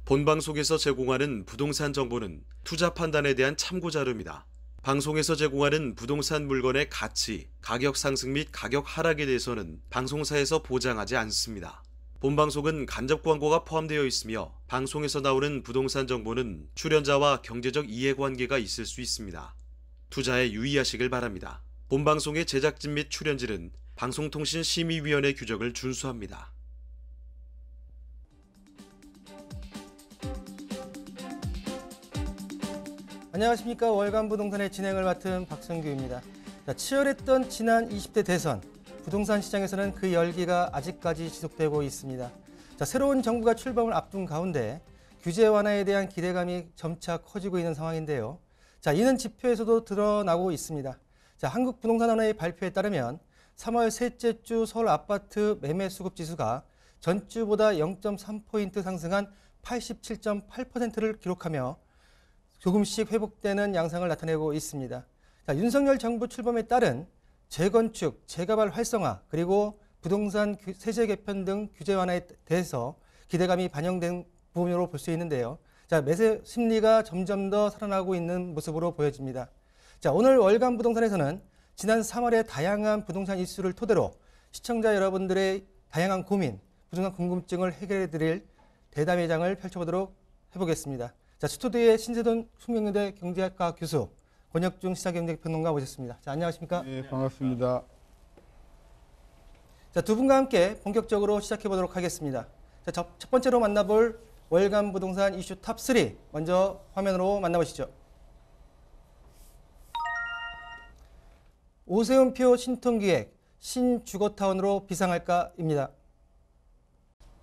본방송에서 제공하는 부동산 정보는 투자 판단에 대한 참고 자료입니다. 방송에서 제공하는 부동산 물건의 가치, 가격 상승 및 가격 하락에 대해서는 방송사에서 보장하지 않습니다. 본방송은 간접 광고가 포함되어 있으며 방송에서 나오는 부동산 정보는 출연자와 경제적 이해관계가 있을 수 있습니다. 투자에 유의하시길 바랍니다. 본방송의 제작진 및 출연진은 방송통신심의위원회 규정을 준수합니다. 안녕하십니까. 월간 부동산의 진행을 맡은 박성규입니다. 치열했던 지난 20대 대선, 부동산 시장에서는 그 열기가 아직까지 지속되고 있습니다. 새로운 정부가 출범을 앞둔 가운데 규제 완화에 대한 기대감이 점차 커지고 있는 상황인데요. 이는 지표에서도 드러나고 있습니다. 한국부동산원의 발표에 따르면 3월 셋째 주 서울 아파트 매매 수급 지수가 전주보다 0.3포인트 상승한 87.8%를 기록하며 조금씩 회복되는 양상을 나타내고 있습니다. 윤석열 정부 출범에 따른 재건축, 재개발 활성화, 그리고 부동산 세제 개편 등 규제 완화에 대해서 기대감이 반영된 부분으로 볼 수 있는데요. 매수 심리가 점점 더 살아나고 있는 모습으로 보여집니다. 오늘 월간 부동산에서는 지난 3월의 다양한 부동산 이슈를 토대로 시청자 여러분들의 다양한 고민, 부동산 궁금증을 해결해 드릴 대담회장을 펼쳐보도록 해보겠습니다. 스튜디오에 신세돈 숙명여대 경제학과 교수, 권혁중 시사경제평론가 모셨습니다. 안녕하십니까? 네, 반갑습니다. 두 분과 함께 본격적으로 시작해 보도록 하겠습니다. 첫 번째로 만나볼 월간 부동산 이슈 탑3 먼저 화면으로 만나보시죠. 오세훈표 신통기획 신주거타운으로 비상할까입니다.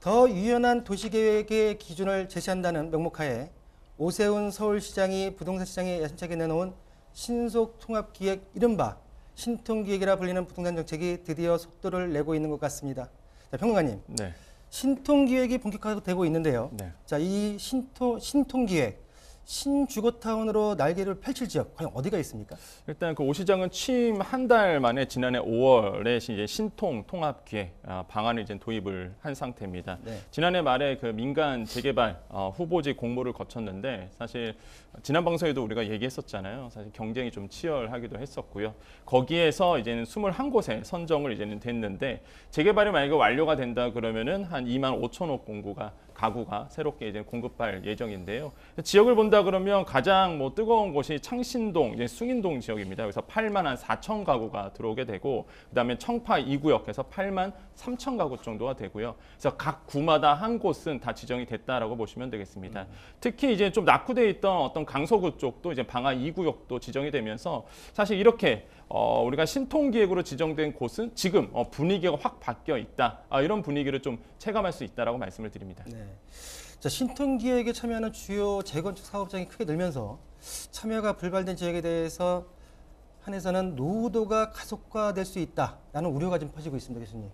더 유연한 도시계획의 기준을 제시한다는 명목하에 오세훈 서울시장이 부동산 시장에 야심차게 내놓은 신속통합기획 이른바 신통기획이라 불리는 부동산 정책이 드디어 속도를 내고 있는 것 같습니다. 평론가님, 네. 신통기획이 본격화되고 있는데요. 네. 이 신통기획, 신주거타운으로 날개를 펼칠 지역 과연 어디가 있습니까? 일단 그 오 시장은 취임 한 달 만에 지난해 5월에 이제 신통 통합기획 방안을 이제 도입을 한 상태입니다. 네. 지난해 말에 그 민간 재개발 후보지 공모를 거쳤는데 사실 지난 방송에도 우리가 얘기했었잖아요. 사실 경쟁이 좀 치열하기도 했었고요. 거기에서 이제는 21곳에 선정을 이제는 됐는데 재개발이 만약에 완료가 된다 그러면은 한 2만 5천호 가구가 새롭게 이제 공급할 예정인데요. 지역을 본다 그러면 가장 뜨거운 곳이 창신동, 이제 숭인동 지역입니다. 그래서 8만 한 4천 가구가 들어오게 되고, 그다음에 청파 2구역에서 8만 3천 가구 정도가 되고요. 그래서 각 구마다 한 곳은 다 지정이 됐다라고 보시면 되겠습니다. 특히 이제 좀 낙후돼 있던 어떤 강서구 쪽도 이제 방화 2구역도 지정이 되면서 사실 이렇게 우리가 신통기획으로 지정된 곳은 지금 분위기가 확 바뀌어 있다. 이런 분위기를 좀 체감할 수 있다라고 말씀을 드립니다. 네. 신통기획에 참여하는 주요 재건축 사업장이 크게 늘면서 참여가 불발된 지역에 대해서 한해서는 노후도가 가속화될 수 있다라는 우려가 좀 퍼지고 있습니다, 교수님.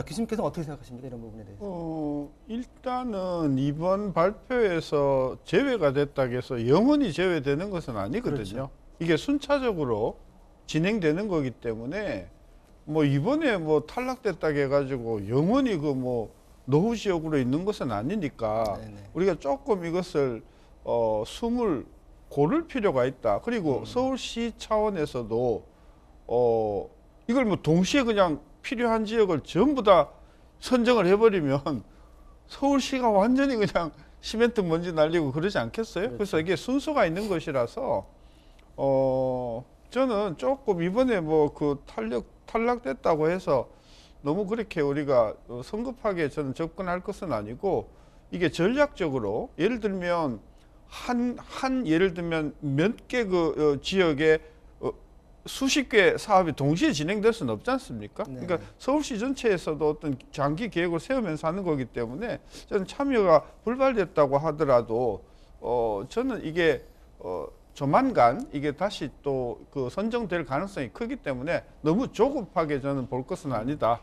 교수님께서는 어떻게 생각하십니까, 이런 부분에 대해서? 일단은 이번 발표에서 제외가 됐다고 해서 영원히 제외되는 것은 아니거든요. 그렇죠. 이게 순차적으로 진행되는 거기 때문에 이번에 탈락됐다고 해가지고 영원히 노후 지역으로 있는 것은 아니니까 네네. 우리가 조금 이것을 숨을 고를 필요가 있다. 그리고 서울시 차원에서도 이걸 동시에 그냥 필요한 지역을 전부 다 선정을 해버리면 서울시가 완전히 그냥 시멘트 먼지 날리고 그러지 않겠어요? 그렇죠. 그래서 이게 순서가 있는 것이라서 저는 조금 이번에 탈락됐다고 해서 너무 그렇게 우리가 성급하게 저는 접근할 것은 아니고, 이게 전략적으로 예를 들면 예를 들면 몇 개 지역에 수십 개 사업이 동시에 진행될 수는 없지 않습니까? 네. 그러니까 서울시 전체에서도 어떤 장기 계획을 세우면서 하는 거기 때문에 저는 참여가 불발됐다고 하더라도 저는 이게 조만간 이게 다시 또 선정될 가능성이 크기 때문에 너무 조급하게 저는 볼 것은 아니다.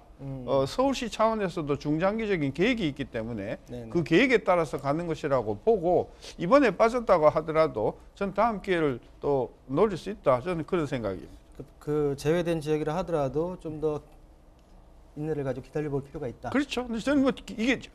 서울시 차원에서도 중장기적인 계획이 있기 때문에 네네. 그 계획에 따라서 가는 것이라고 보고, 이번에 빠졌다고 하더라도 전 다음 기회를 또 노릴 수 있다. 저는 그런 생각입니다. 그 제외된 지역이라 하더라도 좀 더 인내를 가지고 기다려볼 필요가 있다. 그렇죠. 근데 저는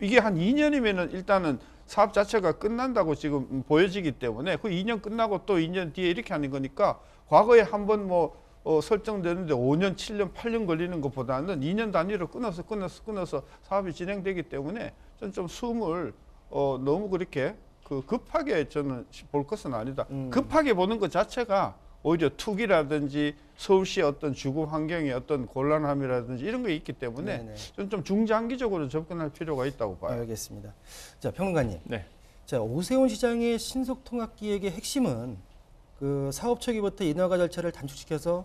이게 한 2년이면은 일단은 사업 자체가 끝난다고 지금 보여지기 때문에 그 2년 끝나고 또 2년 뒤에 이렇게 하는 거니까 과거에 한번 뭐 설정되는데 5년, 7년, 8년 걸리는 것보다는 2년 단위로 끊어서 사업이 진행되기 때문에 저는 좀 숨을 너무 그렇게 급하게 저는 볼 것은 아니다. 급하게 보는 것 자체가 오히려 투기라든지 서울시의 어떤 주거 환경의 어떤 곤란함이라든지 이런 게 있기 때문에 네네. 저는 좀 중장기적으로 접근할 필요가 있다고 봐요. 알겠습니다. 자, 평론가님. 네. 자, 오세훈 시장의 신속통합기획의 핵심은 그 사업 초기부터 인허가 절차를 단축시켜서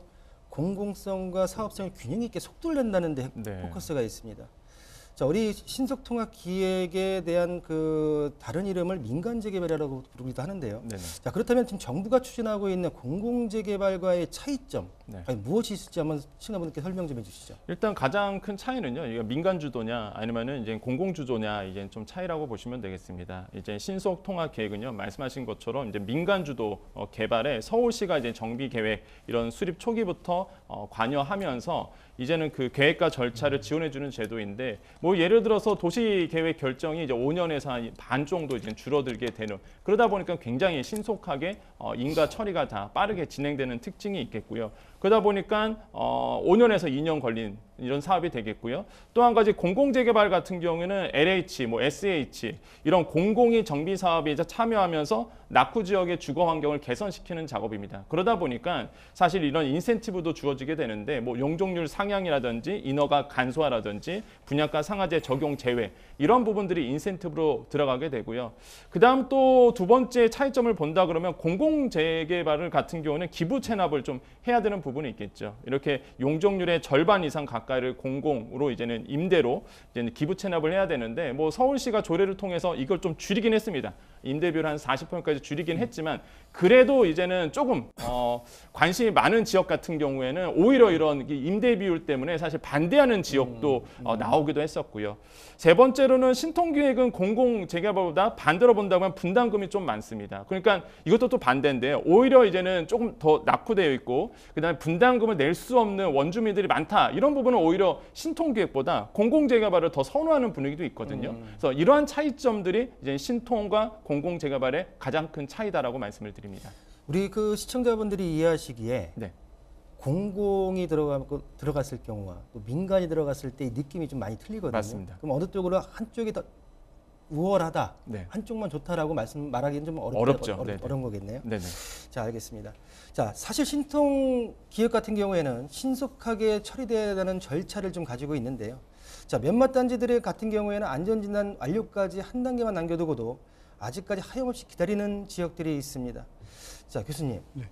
공공성과 사업성을 균형 있게 속도를 낸다는 데 네. 포커스가 있습니다. 자, 우리 신속통합기획에 대한 그 다른 이름을 민간재개발이라고 부르기도 하는데요. 네네. 자, 그렇다면 지금 정부가 추진하고 있는 공공재개발과의 차이점, 네. 아니, 무엇이 있을지 한번 시청자분께 설명 좀 해주시죠. 일단 가장 큰 차이는요. 이게 민간 주도냐 아니면은 이제 공공 주도냐 이제 좀 차이라고 보시면 되겠습니다. 이제 신속 통합 계획은요. 말씀하신 것처럼 이제 민간 주도 개발에 서울시가 이제 정비 계획 이런 수립 초기부터 관여하면서 이제는 그 계획과 절차를 지원해주는 제도인데 뭐 예를 들어서 도시 계획 결정이 이제 5년에서 한 반 정도 이제 줄어들게 되는 그러다 보니까 굉장히 신속하게 인가 처리가 다 빠르게 진행되는 특징이 있겠고요. 그러다 보니까 5년에서 2년 걸린 이런 사업이 되겠고요. 또 한 가지 공공재개발 같은 경우에는 LH, 뭐 SH 이런 공공이 정비 사업에 이제 참여하면서 낙후 지역의 주거 환경을 개선시키는 작업입니다. 그러다 보니까 사실 이런 인센티브도 주어지게 되는데 뭐 용적률 상향이라든지 인허가 간소화라든지 분양가 상한제 적용 제외 이런 부분들이 인센티브로 들어가게 되고요. 그다음 또 두 번째 차이점을 본다 그러면 공공재개발 같은 경우는 기부 체납을 좀 해야 되는 부분이 있겠죠. 이렇게 용적률의 절반 이상 가까이를 공공으로 이제는 임대로 이제는 기부 체납을 해야 되는데 뭐 서울시가 조례를 통해서 이걸 좀 줄이긴 했습니다. 임대비를 한 40%까지 줄이긴 했지만 그래도 이제는 조금 관심이 많은 지역 같은 경우에는 오히려 이런 임대 비율 때문에 사실 반대하는 지역도 나오기도 했었고요. 세 번째로는 신통기획은 공공재개발보다 반대로 본다면 분담금이 좀 많습니다. 그러니까 이것도 또 반대인데 오히려 이제는 조금 더 낙후되어 있고 그다음에 분담금을 낼 수 없는 원주민들이 많다. 이런 부분은 오히려 신통기획보다 공공재개발을 더 선호하는 분위기도 있거든요. 그래서 이러한 차이점들이 이제 신통과 공공재개발의 가장 큰 차이다라고 말씀을 드립니다. 우리 그 시청자분들이 이해하시기에 네. 공공이 들어갔을 경우와 또 민간이 들어갔을 때 느낌이 좀 많이 틀리거든요. 맞습니다. 그럼 어느 쪽으로 한쪽이 더 우월하다, 네. 한쪽만 좋다라고 말하기는 좀 어렵죠. 어려운 거겠네요. 네네. 자, 알겠습니다. 자, 사실 신통 기획 같은 경우에는 신속하게 처리돼야 하는 절차를 좀 가지고 있는데요. 자, 몇몇 단지들 같은 경우에는 안전진단 완료까지 한 단계만 남겨두고도 아직까지 하염없이 기다리는 지역들이 있습니다. 자, 교수님. 네.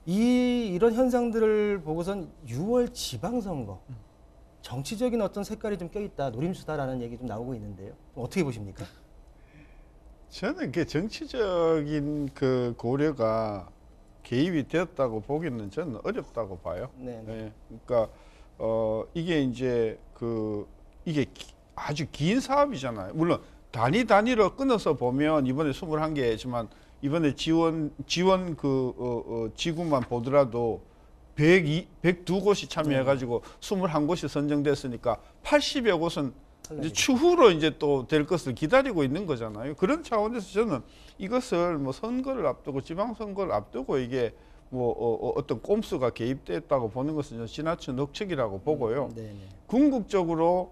이런 현상들을 보고선 6월 지방선거, 정치적인 어떤 색깔이 좀 껴있다, 노림수다라는 얘기 좀 나오고 있는데요. 어떻게 보십니까? 저는 그 정치적인 그 고려가 개입이 되었다고 보기는 저는 어렵다고 봐요. 네. 네. 그러니까 이게 이제 이게 아주 긴 사업이잖아요. 물론 단위로 끊어서 보면 이번에 21개지만 이번에 지원 지구만 보더라도 102곳이 참여해가지고 21곳이 선정됐으니까 80여 곳은 이제 추후로 이제 또 될 것을 기다리고 있는 거잖아요. 그런 차원에서 저는 이것을 뭐 선거를 앞두고 지방선거를 앞두고 이게 뭐 어떤 꼼수가 개입됐다고 보는 것은 좀 지나친 억측이라고 보고요. 궁극적으로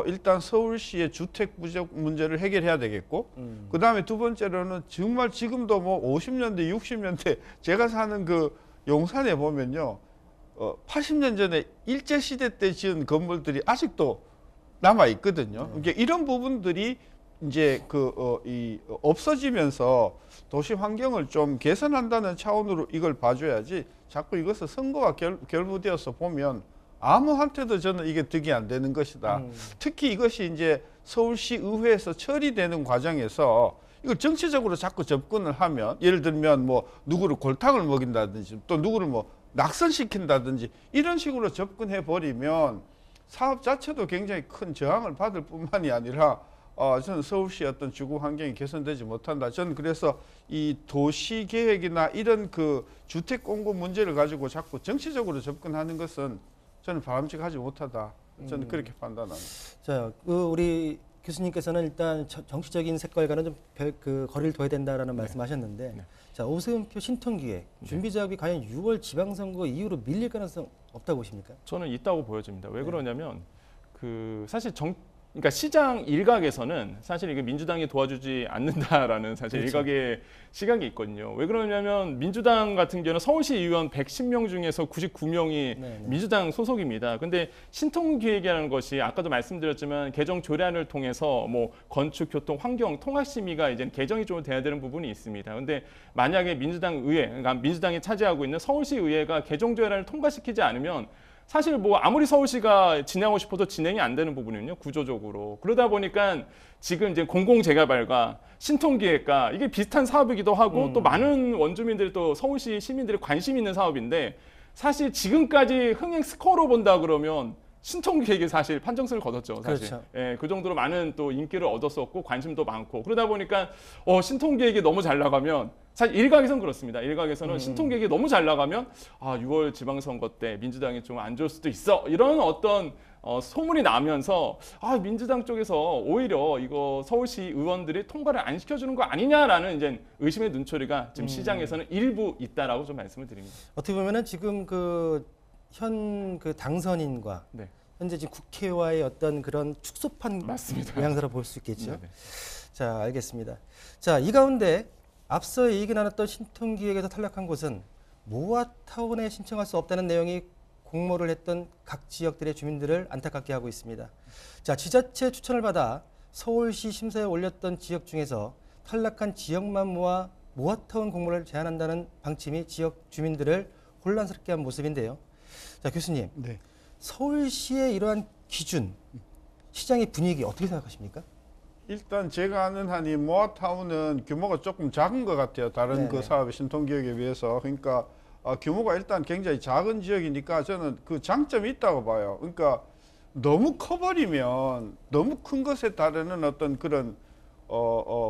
일단 서울시의 주택 부족 문제를 해결해야 되겠고, 그 다음에 두 번째로는 정말 지금도 뭐 50년대, 60년대 제가 사는 그 용산에 보면요, 80년 전에 일제 시대 때 지은 건물들이 아직도 남아 있거든요. 그러니까 이런 부분들이 이제 없어지면서 도시 환경을 좀 개선한다는 차원으로 이걸 봐줘야지. 자꾸 이것을 선거와 결부되어서 보면 아무한테도 저는 이게 득이 안 되는 것이다. 특히 이것이 이제 서울시 의회에서 처리되는 과정에서 이걸 정치적으로 자꾸 접근을 하면, 예를 들면 뭐 누구를 골탕을 먹인다든지 또 누구를 뭐 낙선시킨다든지 이런 식으로 접근해 버리면 사업 자체도 굉장히 큰 저항을 받을 뿐만이 아니라 저는 서울시의 어떤 주거 환경이 개선되지 못한다. 저는 그래서 이 도시 계획이나 이런 그 주택 공급 문제를 가지고 자꾸 정치적으로 접근하는 것은 저는 바람직하지 못하다. 저는 그렇게 판단합니다. 자, 우리 교수님께서는 일단 정치적인 색깔과는 좀 그 거리를 둬야 된다라는 말씀하셨는데, 네. 자 오세훈표 신통기획 준비 작업이 과연 6월 지방선거 이후로 밀릴 가능성 없다고 보십니까? 저는 있다고 보여집니다. 왜 네. 그러냐면 사실 그러니까 시장 일각에서는 사실 이게 민주당이 도와주지 않는다라는 사실 그렇죠. 일각의 시각이 있거든요. 왜 그러냐면 민주당 같은 경우는 서울시 의원 110명 중에서 99명이 네. 민주당 소속입니다. 근데 신통기획이라는 것이 아까도 말씀드렸지만 개정 조례안을 통해서 뭐 건축, 교통, 환경, 통합심의가 이제 개정이 좀 돼야 되는 부분이 있습니다. 근데 만약에 민주당 의회, 그러니까 민주당이 차지하고 있는 서울시 의회가 개정 조례안을 통과시키지 않으면 사실 뭐 아무리 서울시가 진행하고 싶어도 진행이 안 되는 부분이거든요, 구조적으로. 그러다 보니까 지금 이제 공공재개발과 신통기획과 이게 비슷한 사업이기도 하고 또 많은 원주민들이 또 서울시 시민들이 관심 있는 사업인데 사실 지금까지 흥행 스코어로 본다 그러면 신통기획이 사실 판정승을 거뒀죠, 사실. 그렇죠. 예, 그 정도로 많은 또 인기를 얻었었고 관심도 많고 그러다 보니까 신통기획이 너무 잘 나가면 사실 일각에서는 그렇습니다. 일각에서는 신통기획이 너무 잘 나가면 6월 지방선거 때 민주당이 좀 안 좋을 수도 있어 이런 어떤 소문이 나면서 민주당 쪽에서 오히려 이거 서울시 의원들이 통과를 안 시켜주는 거 아니냐라는 이제 의심의 눈초리가 지금 시장에서는 일부 있다라고 좀 말씀을 드립니다. 어떻게 보면은 지금 현 당선인과 네. 현재 지금 국회와의 어떤 그런 축소판 맞습니다. 모양새로 볼 수 있겠죠. 네네. 자, 알겠습니다. 자, 이 가운데 앞서 얘기 나눴던 신통기획에서 탈락한 곳은 모아타운에 신청할 수 없다는 내용이 공모를 했던 각 지역들의 주민들을 안타깝게 하고 있습니다. 자, 지자체 추천을 받아 서울시 심사에 올렸던 지역 중에서 탈락한 지역만 모아 모아타운 공모를 제한한다는 방침이 지역 주민들을 혼란스럽게 한 모습인데요. 자, 교수님, 네. 서울시의 이러한 기준, 시장의 분위기 어떻게 생각하십니까? 일단 제가 아는 한이 모아타운은 규모가 조금 작은 것 같아요. 다른 네네. 그 사업의 신통기획에 비해서. 그러니까 규모가 일단 굉장히 작은 지역이니까 저는 그 장점이 있다고 봐요. 그러니까 너무 커버리면 너무 큰 것에 따르는 어떤 그런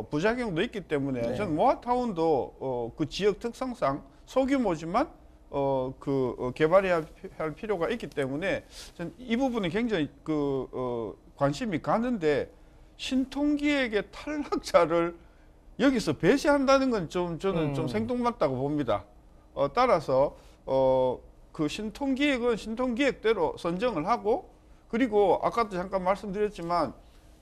부작용도 있기 때문에 네. 저는 모아타운도 그 지역 특성상 소규모지만 개발해야 할 필요가 있기 때문에 저는 이 부분이 굉장히 관심이 가는데 신통기획의 탈락자를 여기서 배제한다는 건 저는 좀 생뚱맞다고 봅니다. 따라서 그 신통기획은 신통기획대로 선정을 하고 그리고 아까도 잠깐 말씀드렸지만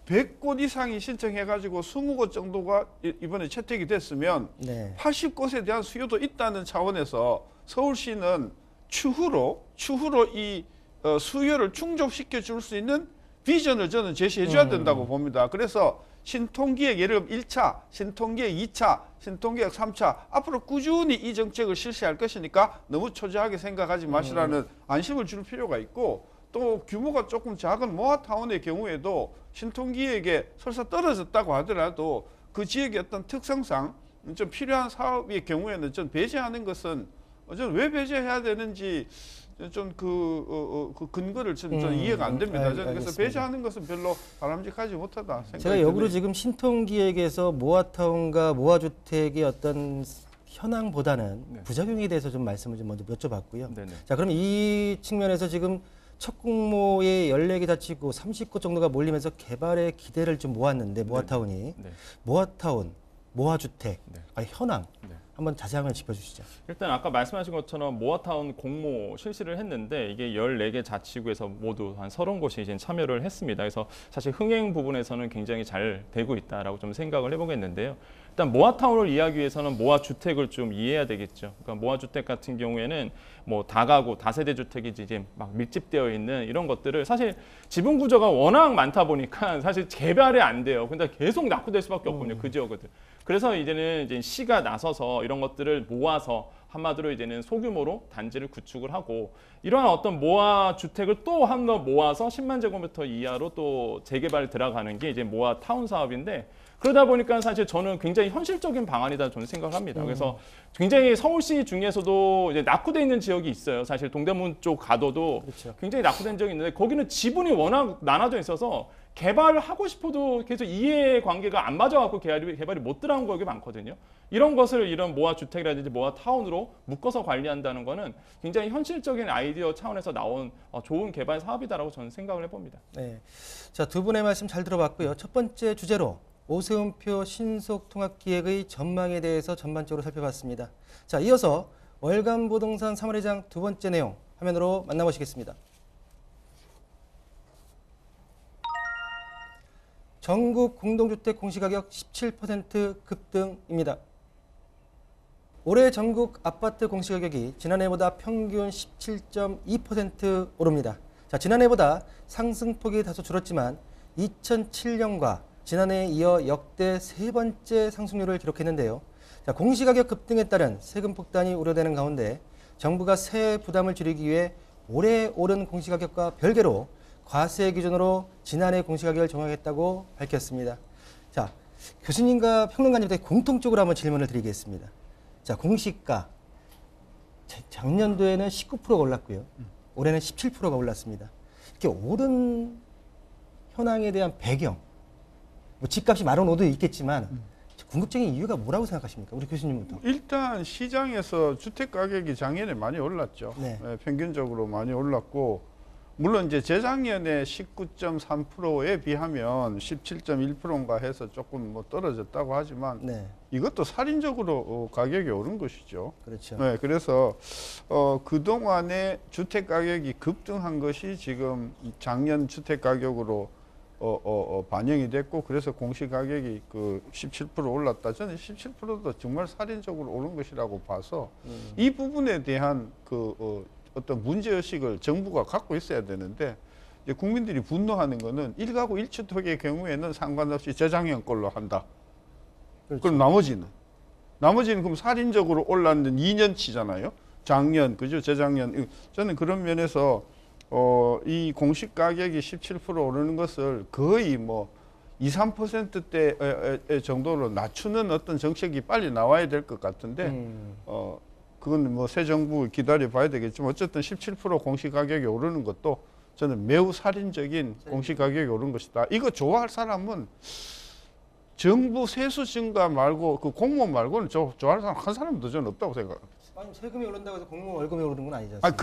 100곳 이상이 신청해가지고 20곳 정도가 이번에 채택이 됐으면 네. 80곳에 대한 수요도 있다는 차원에서 서울시는 추후로 이 수요를 충족시켜 줄 수 있는 비전을 저는 제시해 줘야 된다고 봅니다. 그래서 신통기획 예를 들면 1차, 신통기획 2차, 신통기획 3차 앞으로 꾸준히 이 정책을 실시할 것이니까 너무 초조하게 생각하지 마시라는 안심을 줄 필요가 있고 또 규모가 조금 작은 모아타운의 경우에도 신통기획에 설사 떨어졌다고 하더라도 그 지역의 어떤 특성상 좀 필요한 사업의 경우에는 좀 배제하는 것은 저는 왜 배제해야 되는지 좀 그 근거를 저는 이해가 안 됩니다. 저는 그래서 알겠습니다. 배제하는 것은 별로 바람직하지 못하다 생각이 제가 역으로 드네요. 지금 신통기획에서 모아타운과 모아주택의 어떤 현황보다는 네. 부작용에 대해서 좀 말씀을 좀 먼저 여쭤봤고요. 네네. 자, 그럼 이 측면에서 지금 첫 공모에 14개 다치고 30곳 정도가 몰리면서 개발의 기대를 좀 모았는데 모아타운이 네. 모아타운, 모아주택, 네. 현황 네. 한번 자세하게 짚어주시죠. 일단 아까 말씀하신 것처럼 모아타운 공모 실시를 했는데 이게 14개 자치구에서 모두 한 30곳이 이제 참여를 했습니다. 그래서 사실 흥행 부분에서는 굉장히 잘 되고 있다라고 좀 생각을 해보겠는데요. 일단 모아타운을 이해하기 위해서는 모아주택을 좀 이해해야 되겠죠. 그러니까 모아주택 같은 경우에는 뭐 다가구, 다세대 주택이 이제 막 밀집되어 있는 이런 것들을 사실 지분 구조가 워낙 많다 보니까 사실 개발이 안 돼요. 근데 계속 낙후될 수밖에 없거든요. 그 지역들. 그래서 이제는 이제 시가 나서서 이런 것들을 모아서 한마디로 이제는 소규모로 단지를 구축을 하고 이러한 어떤 모아 주택을 또 한 번 모아서 10만 제곱미터 이하로 또 재개발 들어가는 게 이제 모아 타운 사업인데 그러다 보니까 사실 저는 굉장히 현실적인 방안이다 저는 생각을 합니다. 그래서 굉장히 서울시 중에서도 이제 낙후돼 있는 지역이 있어요. 사실 동대문 쪽 가둬도 그렇죠. 굉장히 낙후된 지역이 있는데 거기는 지분이 워낙 나눠져 있어서 개발을 하고 싶어도 계속 이해 관계가 안 맞아갖고 개발이 못 들어간 거가 많거든요. 이런 것을 이런 모아 주택이라든지 모아 타운으로 묶어서 관리한다는 거는 굉장히 현실적인 아이디어 차원에서 나온 좋은 개발 사업이다라고 저는 생각을 해봅니다. 네. 자, 두 분의 말씀 잘 들어봤고요. 첫 번째 주제로 오세훈표 신속통합기획의 전망에 대해서 전반적으로 살펴봤습니다. 자, 이어서 월간부동산 3월회장 두 번째 내용 화면으로 만나보시겠습니다. 전국 공동주택 공시가격 17% 급등입니다. 올해 전국 아파트 공시가격이 지난해보다 평균 17.2% 오릅니다. 자, 지난해보다 상승폭이 다소 줄었지만 2007년과 지난해에 이어 역대 세 번째 상승률을 기록했는데요. 자, 공시가격 급등에 따른 세금 폭탄이 우려되는 가운데 정부가 세액 부담을 줄이기 위해 올해 오른 공시가격과 별개로 과세 기준으로 지난해 공시가격을 정하겠다고 밝혔습니다. 자, 교수님과 평론가님한테 공통적으로 한번 질문을 드리겠습니다. 자, 공시가 작년도에는 19%가 올랐고요. 올해는 17%가 올랐습니다. 이렇게 오른 현황에 대한 배경, 뭐 집값이 15,000원도 있겠지만 궁극적인 이유가 뭐라고 생각하십니까? 우리 교수님부터. 일단 시장에서 주택 가격이 작년에 많이 올랐죠. 네. 평균적으로 많이 올랐고, 물론 이제 재작년에 19.3%에 비하면 17.1%인가 해서 조금 뭐 떨어졌다고 하지만 네, 이것도 살인적으로 가격이 오른 것이죠. 그렇죠. 네, 그래서 그동안에 주택 가격이 급등한 것이 지금 작년 주택 가격으로 반영이 됐고, 그래서 공시 가격이 그 17% 올랐다. 저는 17%도 정말 살인적으로 오른 것이라고 봐서 이 부분에 대한 어떤 문제의식을 정부가 갖고 있어야 되는데, 이제 국민들이 분노하는 거는 1가구 1주택의 경우에는 상관없이 재작년 걸로 한다. 그렇죠. 그럼 나머지는 그럼 살인적으로 올랐는 2년치잖아요. 작년, 그죠? 재작년. 저는 그런 면에서 이 공시 가격이 17% 오르는 것을 거의 뭐 2, 3%대 정도로 낮추는 어떤 정책이 빨리 나와야 될 것 같은데, 그건 뭐 새 정부 기다려 봐야 되겠지만 어쨌든 17% 공시 가격이 오르는 것도 저는 매우 살인적인 공시 가격이 오른 것이다. 이거 좋아할 사람은 정부 세수 증가 말고 그 공무원 말고는 좋아할 사람 한 사람도 저는 없다고 생각합니다. 아니, 세금이 오른다고 해서 공무원 월급이 오르는 건 아니지 아, 않습니까?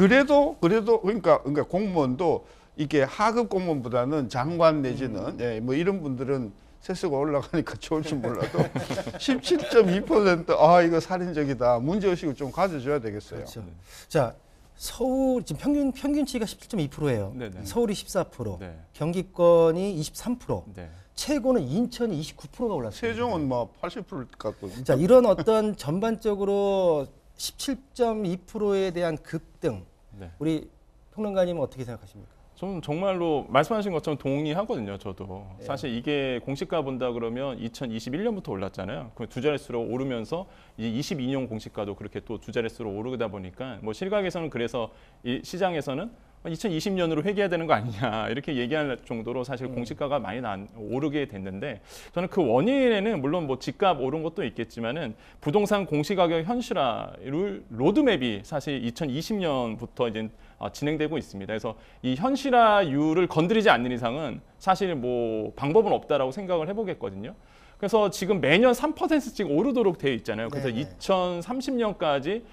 그래도 그러니까 공무원도 이게 하급 공무원보다는 장관 내지는 뭐 이런 분들은 세수가 올라가니까 좋을지 몰라도 17.2% 이거 살인적이다. 문제의식을 좀 가져줘야 되겠어요. 그렇죠. 자, 서울 지금 평균치가 17.2%예요. 네네. 서울이 14%, 네. 경기권이 23%, 네. 최고는 인천이 29%가 올랐어요. 세종은 뭐 80% 갖고. 자, 이런 어떤 전반적으로 17.2%에 대한 급등, 네. 우리 평론가님은 어떻게 생각하십니까? 저는 정말로 말씀하신 것처럼 동의하거든요. 저도 네. 사실 이게 공시가 본다 그러면 2021년부터 올랐잖아요. 그 두 자릿수로 오르면서 이제 22년 공시가도 그렇게 또 두 자릿수로 오르다 보니까 뭐 실각에서는 그래서 이 시장에서는 2020년으로 회귀해야 되는 거 아니냐 이렇게 얘기할 정도로 사실 공시가가 많이 오르게 됐는데, 저는 그 원인에는 물론 뭐 집값 오른 것도 있겠지만은 부동산 공시가격 현실화를 로드맵이 사실 2020년부터 이제 진행되고 있습니다. 그래서 이 현실화율을 건드리지 않는 이상은 사실 뭐 방법은 없다라고 생각을 해보겠거든요. 그래서 지금 매년 3%씩 오르도록 되어 있잖아요. 그래서 네네. 2030년까지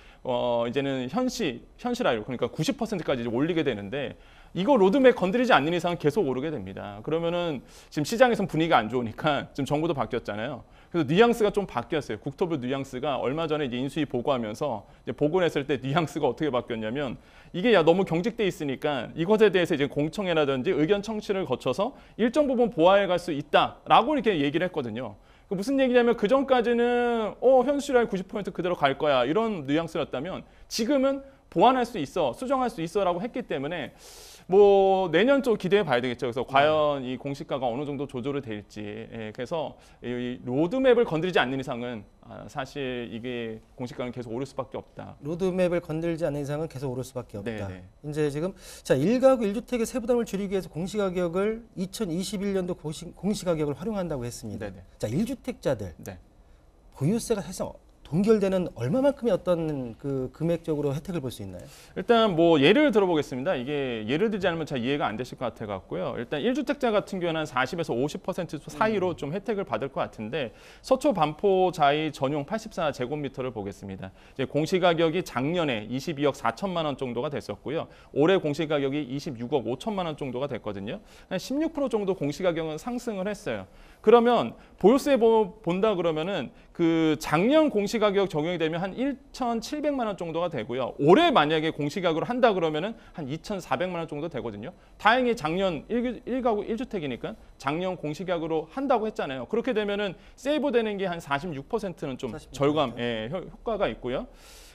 이제는 현실화율, 그러니까 90%까지 올리게 되는데, 이거 로드맵 건드리지 않는 이상은 계속 오르게 됩니다. 그러면은 지금 시장에선 분위기가 안 좋으니까 지금 정부도 바뀌었잖아요. 그래서 뉘앙스가 좀 바뀌었어요. 국토부 뉘앙스가 얼마 전에 이제 인수위 보고하면서 이제 보고했을 때 뉘앙스가 어떻게 바뀌었냐면, 이게 너무 경직돼 있으니까 이것에 대해서 이제 공청회라든지 의견 청취를 거쳐서 일정 부분 보완해 갈 수 있다라고 이렇게 얘기를 했거든요. 무슨 얘기냐면 그 전까지는 현실화율 90% 그대로 갈 거야 이런 뉘앙스였다면 지금은 보완할 수 있어, 수정할 수 있어라고 했기 때문에 뭐 내년 또 기대해 봐야 되겠죠. 그래서 과연 이 공시가가 어느 정도 조절이 될지. 예, 그래서 이 로드맵을 건드리지 않는 이상은 사실 이게 공시가는 계속 오를 수밖에 없다. 로드맵을 건들지 않는 이상은 계속 오를 수밖에 없다. 네네. 이제 지금 자 1가구 1주택의 세부담을 줄이기 위해서 공시가격을 2021년도 공시가격을 활용한다고 했습니다. 네네. 자 1주택자들 네. 보유세가 사실상 동결되는 얼마만큼의 어떤 그 금액적으로 혜택을 볼 수 있나요? 일단 뭐 예를 들어보겠습니다. 이게 예를 들지 않으면 잘 이해가 안 되실 것 같아 갖고요. 일단 1주택자 같은 경우에는 한 40에서 50% 사이로 좀 혜택을 받을 것 같은데 서초 반포 자이 전용 84제곱미터를 보겠습니다. 이제 공시가격이 작년에 22억 4천만 원 정도가 됐었고요. 올해 공시가격이 26억 5천만 원 정도가 됐거든요. 한 16% 정도 공시가격은 상승을 했어요. 그러면 보유세 본다 그러면은 그 작년 공시가격 적용이 되면 한 1,700만 원 정도가 되고요. 올해 만약에 공시가격으로 한다 그러면은 한 2,400만 원 정도 되거든요. 다행히 작년 1가구 1주택이니까 작년 공시가격으로 한다고 했잖아요. 그렇게 되면은 세이브 되는 게 한 46%는 좀 46%. 절감, 효과가 있고요.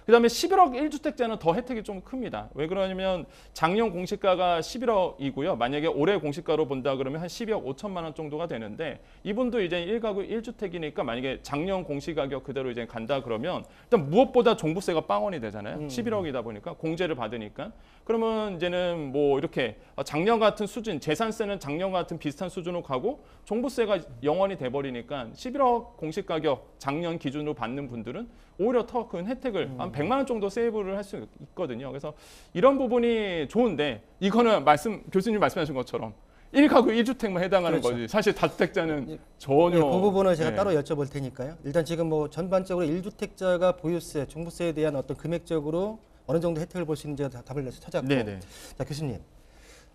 그다음에 11억 1주택자는 더 혜택이 좀 큽니다. 왜 그러냐면 작년 공시가가 11억이고요. 만약에 올해 공시가로 본다 그러면 한 12억 5천만 원 정도가 되는데 이분도 이제 1가구 1주택이니까 만약에 작년 공시가격 그대로 이제 간다 그러면 일단 무엇보다 종부세가 빵원이 되잖아요. 11억이다 보니까 공제를 받으니까. 그러면 이제는 뭐 이렇게 작년 같은 수준, 재산세는 작년 같은 비슷한 수준으로 가고 종부세가 0원이 돼버리니까 11억 공시가격 작년 기준으로 받는 분들은 오히려 더 큰 혜택을 한 100만 원 정도 세이브를 할 수 있거든요. 그래서 이런 부분이 좋은데 이거는 교수님 말씀하신 것처럼 1가구 1주택만 해당하는 그렇죠. 거지. 사실 다주택자는 전혀. 네, 그 부분은 제가 네. 따로 여쭤볼 테니까요. 일단 지금 뭐 전반적으로 1주택자가 보유세, 종부세에 대한 어떤 금액적으로 어느 정도 혜택을 볼 수 있는지 답을 찾았고. 네네. 자 교수님,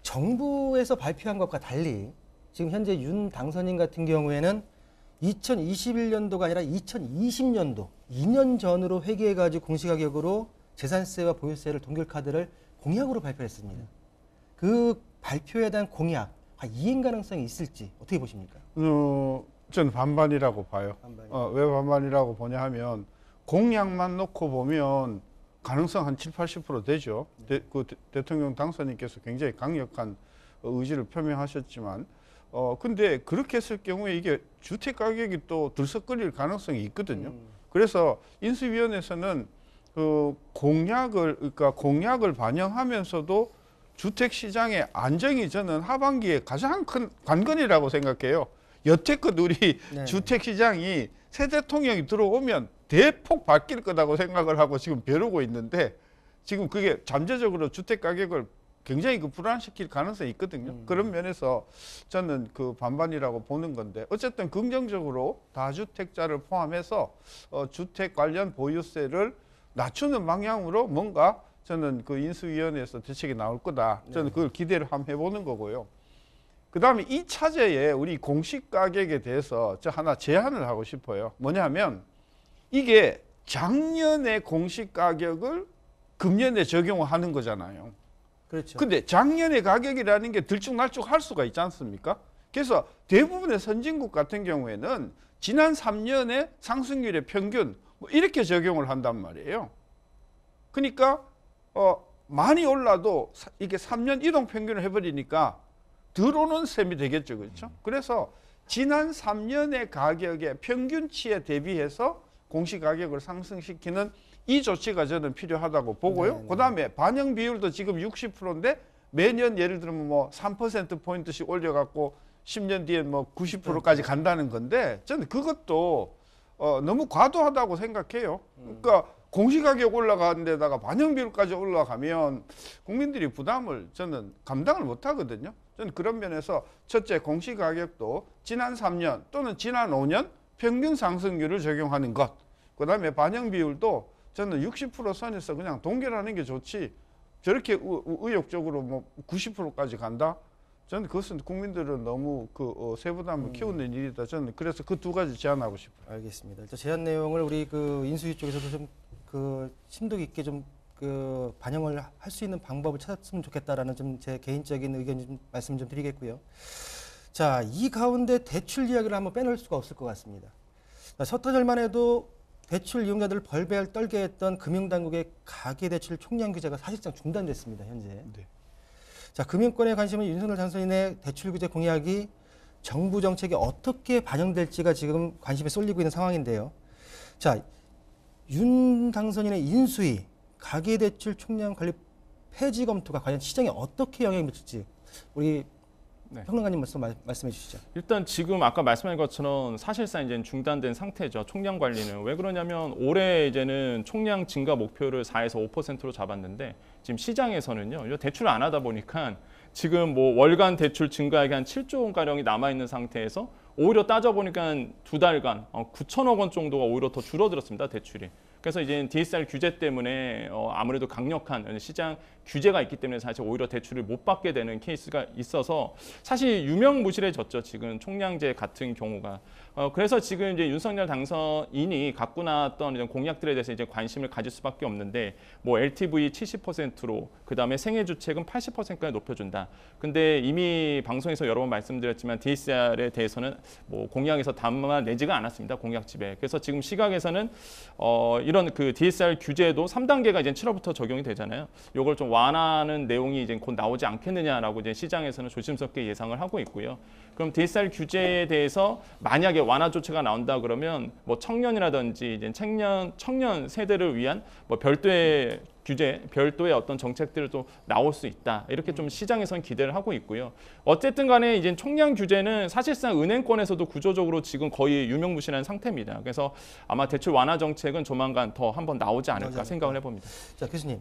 정부에서 발표한 것과 달리 지금 현재 윤 당선인 같은 경우에는 2021년도가 아니라 2020년도 2년 전으로 회귀해가지고 공시가격으로 재산세와 보유세를 동결 카드를 공약으로 발표했습니다. 그 발표에 대한 공약, 이행 가능성이 있을지 어떻게 보십니까? 저는 반반이라고 봐요. 반반이요? 왜 반반이라고 보냐 하면 공약만 놓고 보면 가능성 한 70~80% 되죠. 대통령 당선인께서 굉장히 강력한 의지를 표명하셨지만 근데 그렇게 했을 경우에 이게 주택 가격이 또 들썩거릴 가능성이 있거든요. 그래서 인수위원회에서는 그 공약을 반영하면서도 주택 시장의 안정이 저는 하반기에 가장 큰 관건이라고 생각해요. 여태껏 우리 네. 주택 시장이 새 대통령이 들어오면 대폭 바뀔 거라고 생각을 하고 지금 벼르고 있는데 지금 그게 잠재적으로 주택 가격을 굉장히 불안시킬 가능성이 있거든요. 그런 면에서 저는 그 반반이라고 보는 건데 어쨌든 긍정적으로 다주택자를 포함해서 주택 관련 보유세를 낮추는 방향으로 뭔가 저는 그 인수위원회에서 대책이 나올 거다. 저는 그걸 기대를 한번 해보는 거고요. 그 다음에 이 차제에 우리 공시가격에 대해서 저 하나 제안을 하고 싶어요. 뭐냐면 이게 작년의 공시가격을 금년에 적용을 하는 거잖아요. 그렇죠. 근데 작년의 가격이라는 게 들쭉날쭉 할 수가 있지 않습니까? 그래서 대부분의 선진국 같은 경우에는 지난 3년의 상승률의 평균 뭐 이렇게 적용을 한단 말이에요. 그러니까 많이 올라도 이게 3년 이동 평균을 해버리니까 들어오는 셈이 되겠죠. 그렇죠? 그래서 지난 3년의 가격의 평균치에 대비해서 공시가격을 상승시키는 이 조치가 저는 필요하다고 보고요. 네. 그다음에 반영 비율도 지금 60%인데 매년 예를 들면 뭐 3%포인트씩 올려갖고 10년 뒤에 뭐 90%까지 간다는 건데 저는 그것도 너무 과도하다고 생각해요. 그러니까 공시가격 올라가는 데다가 반영 비율까지 올라가면 국민들이 부담을 저는 감당을 못 하거든요. 저는 그런 면에서 첫째 공시가격도 지난 3년 또는 지난 5년 평균 상승률을 적용하는 것. 그다음에 반영 비율도 저는 60% 선에서 그냥 동결하는 게 좋지 저렇게 의욕적으로 뭐 90%까지 간다? 저는 그것은 국민들은 너무 세부담을 키우는 일이다. 저는 그래서 그 두 가지 제안하고 싶어요. 알겠습니다. 일단 제안 내용을 우리 그 인수위 쪽에서도 좀 심도 있게 좀 반영을 할 수 있는 방법을 찾았으면 좋겠다라는 좀 제 개인적인 의견 좀 말씀 좀 드리겠고요. 자, 이 가운데 대출 이야기를 한번 빼놓을 수가 없을 것 같습니다. 첫 달만 해도 대출 이용자들을 벌벌 떨게 했던 금융당국의 가계대출 총량 규제가 사실상 중단됐습니다. 현재. 네. 자, 금융권에 관심은 윤석열 당선인의 대출 규제 공약이 정부 정책에 어떻게 반영될지가 지금 관심이 쏠리고 있는 상황인데요. 자, 윤 당선인의 인수위 가계대출 총량 관리 폐지 검토가 과연 시장에 어떻게 영향을 미칠지 우리 네. 평론가님 말씀해 주시죠. 일단 지금 아까 말씀하신 것처럼 사실상 이제 중단된 상태죠. 총량 관리는. 왜 그러냐면 올해 이제는 총량 증가 목표를 4에서 5%로 잡았는데 지금 시장에서는요. 대출을 안 하다 보니까 지금 뭐 월간 대출 증가액이 한 7조 원 가량이 남아 있는 상태에서 오히려 따져보니까 2달간 9천억 원 정도가 오히려 더 줄어들었습니다. 대출이. 그래서 이제 DSR 규제 때문에 아무래도 강력한 시장 규제가 있기 때문에 사실 오히려 대출을 못 받게 되는 케이스가 있어서 사실 유명무실해졌죠. 지금 총량제 같은 경우가. 그래서 지금 이제 윤석열 당선인이 갖고 나왔던 이런 공약들에 대해서 이제 관심을 가질 수밖에 없는데 뭐 LTV 70%로 그다음에 생애주택은 80%까지 높여준다. 근데 이미 방송에서 여러 번 말씀드렸지만 DSR에 대해서는 뭐 공약에서 담아내지가 않았습니다. 공약집에. 그래서 지금 시각에서는 이런 그 DSR 규제도 3단계가 이제 7월부터 적용이 되잖아요. 이걸 좀 완화하는 내용이 이제 곧 나오지 않겠느냐라고 이제 시장에서는 조심스럽게 예상을 하고 있고요. 그럼 DSR 규제에 대해서 만약에 완화 조치가 나온다 그러면 뭐 청년이라든지 이제 청년 세대를 위한 뭐 별도의 규제, 별도의 어떤 정책들을 또 나올 수 있다. 이렇게 좀 시장에선 기대를 하고 있고요. 어쨌든 간에 이제 총량 규제는 사실상 은행권에서도 구조적으로 지금 거의 유명무실한 상태입니다. 그래서 아마 대출 완화 정책은 조만간 더 한번 나오지 않을까 생각을 해봅니다. 자, 교수님.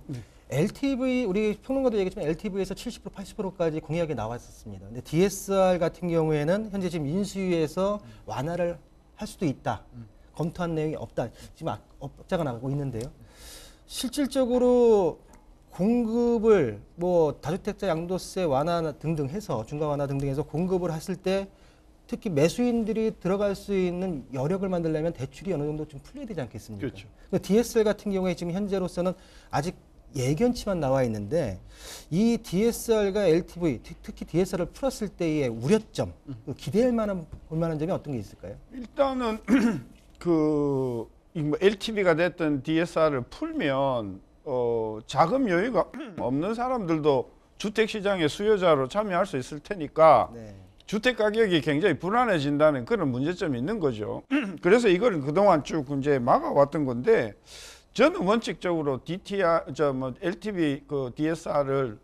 LTV 우리 평론가도 얘기했지만 LTV에서 70% 80%까지 공약이 나왔었습니다. 근데 DSR 같은 경우에는 현재 지금 인수위에서 완화를 할 수도 있다. 검토한 내용이 없다. 지금 업자가 나가고 있는데요. 실질적으로 공급을 뭐 다주택자 양도세 완화 등등 해서 중과 완화 등등 해서 공급을 했을 때 특히 매수인들이 들어갈 수 있는 여력을 만들려면 대출이 어느 정도 좀 풀려야 되지 않겠습니까? 그렇죠. DSR 같은 경우에 지금 현재로서는 아직 예견치만 나와 있는데 이 DSR과 LTV 특히 DSR을 풀었을 때의 우려점, 기대할 만한 볼 만한 점이 어떤 게 있을까요? 일단은 그 LTV가 됐든 DSR을 풀면 자금 여유가 없는 사람들도 주택 시장의 수요자로 참여할 수 있을 테니까 네. 주택 가격이 굉장히 불안해진다는 그런 문제점이 있는 거죠. 그래서 이걸 그동안 쭉 이제 막아왔던 건데 저는 원칙적으로 LTV 그 DSR을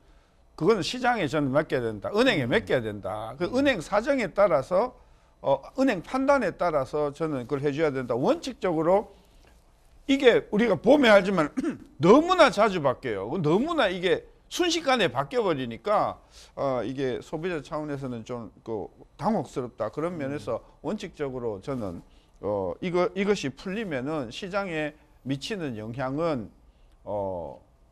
그거는 시장에 저는 맡겨야 된다. 은행에 맡겨야 된다. 그 은행 사정에 따라서 은행 판단에 따라서 저는 그걸 해줘야 된다. 원칙적으로 이게 우리가 보면 알지만 너무나 자주 바뀌어요. 너무나 이게 순식간에 바뀌어 버리니까 이게 소비자 차원에서는 좀 그 당혹스럽다. 그런 면에서 원칙적으로 저는 이것이 풀리면은 시장에 미치는 영향은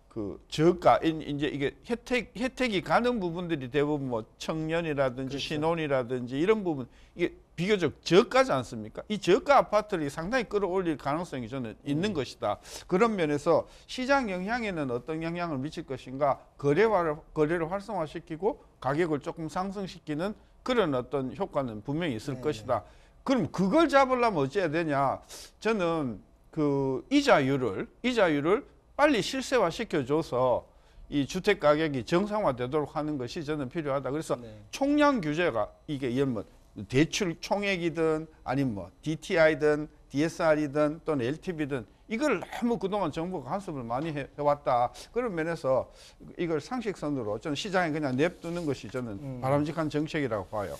그 저가 이제 이게 혜택이 가는 부분들이 대부분 뭐 청년이라든지 그렇죠. 신혼이라든지 이런 부분 이게 비교적 저가지 않습니까? 이 저가 아파트를 상당히 끌어올릴 가능성이 저는 있는 것이다. 그런 면에서 시장 영향에는 어떤 영향을 미칠 것인가 거래를 활성화시키고 가격을 조금 상승시키는 그런 어떤 효과는 분명히 있을 것이다. 그럼 그걸 잡으려면 어찌해야 되냐? 저는 그 이자율을 빨리 실세화 시켜줘서 이 주택 가격이 정상화되도록 하는 것이 저는 필요하다. 그래서 총량 규제가 이게 뭐 대출 총액이든 아니면 뭐 DTI든 DSR이든 또는 LTV든 이걸 너무 그동안 정부가 간섭을 많이 해왔다. 그런 면에서 이걸 상식선으로 저는 시장에 그냥 냅두는 것이 저는 바람직한 정책이라고 봐요.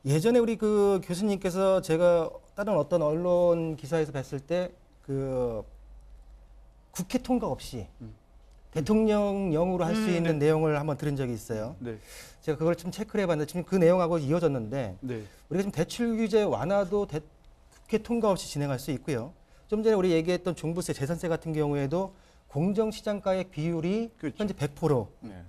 예전에 우리 그 교수님께서 제가 다른 어떤 언론 기사에서 뵀을 때 그 국회 통과 없이 대통령령으로 할 수 있는 내용을 한번 들은 적이 있어요. 네. 제가 그걸 좀 체크를 해봤는데 지금 그 내용하고 이어졌는데 네. 우리가 지금 대출 규제 완화도 국회 통과 없이 진행할 수 있고요. 좀 전에 우리 얘기했던 종부세, 재산세 같은 경우에도 공정시장가액 비율이 그렇죠. 현재 100%,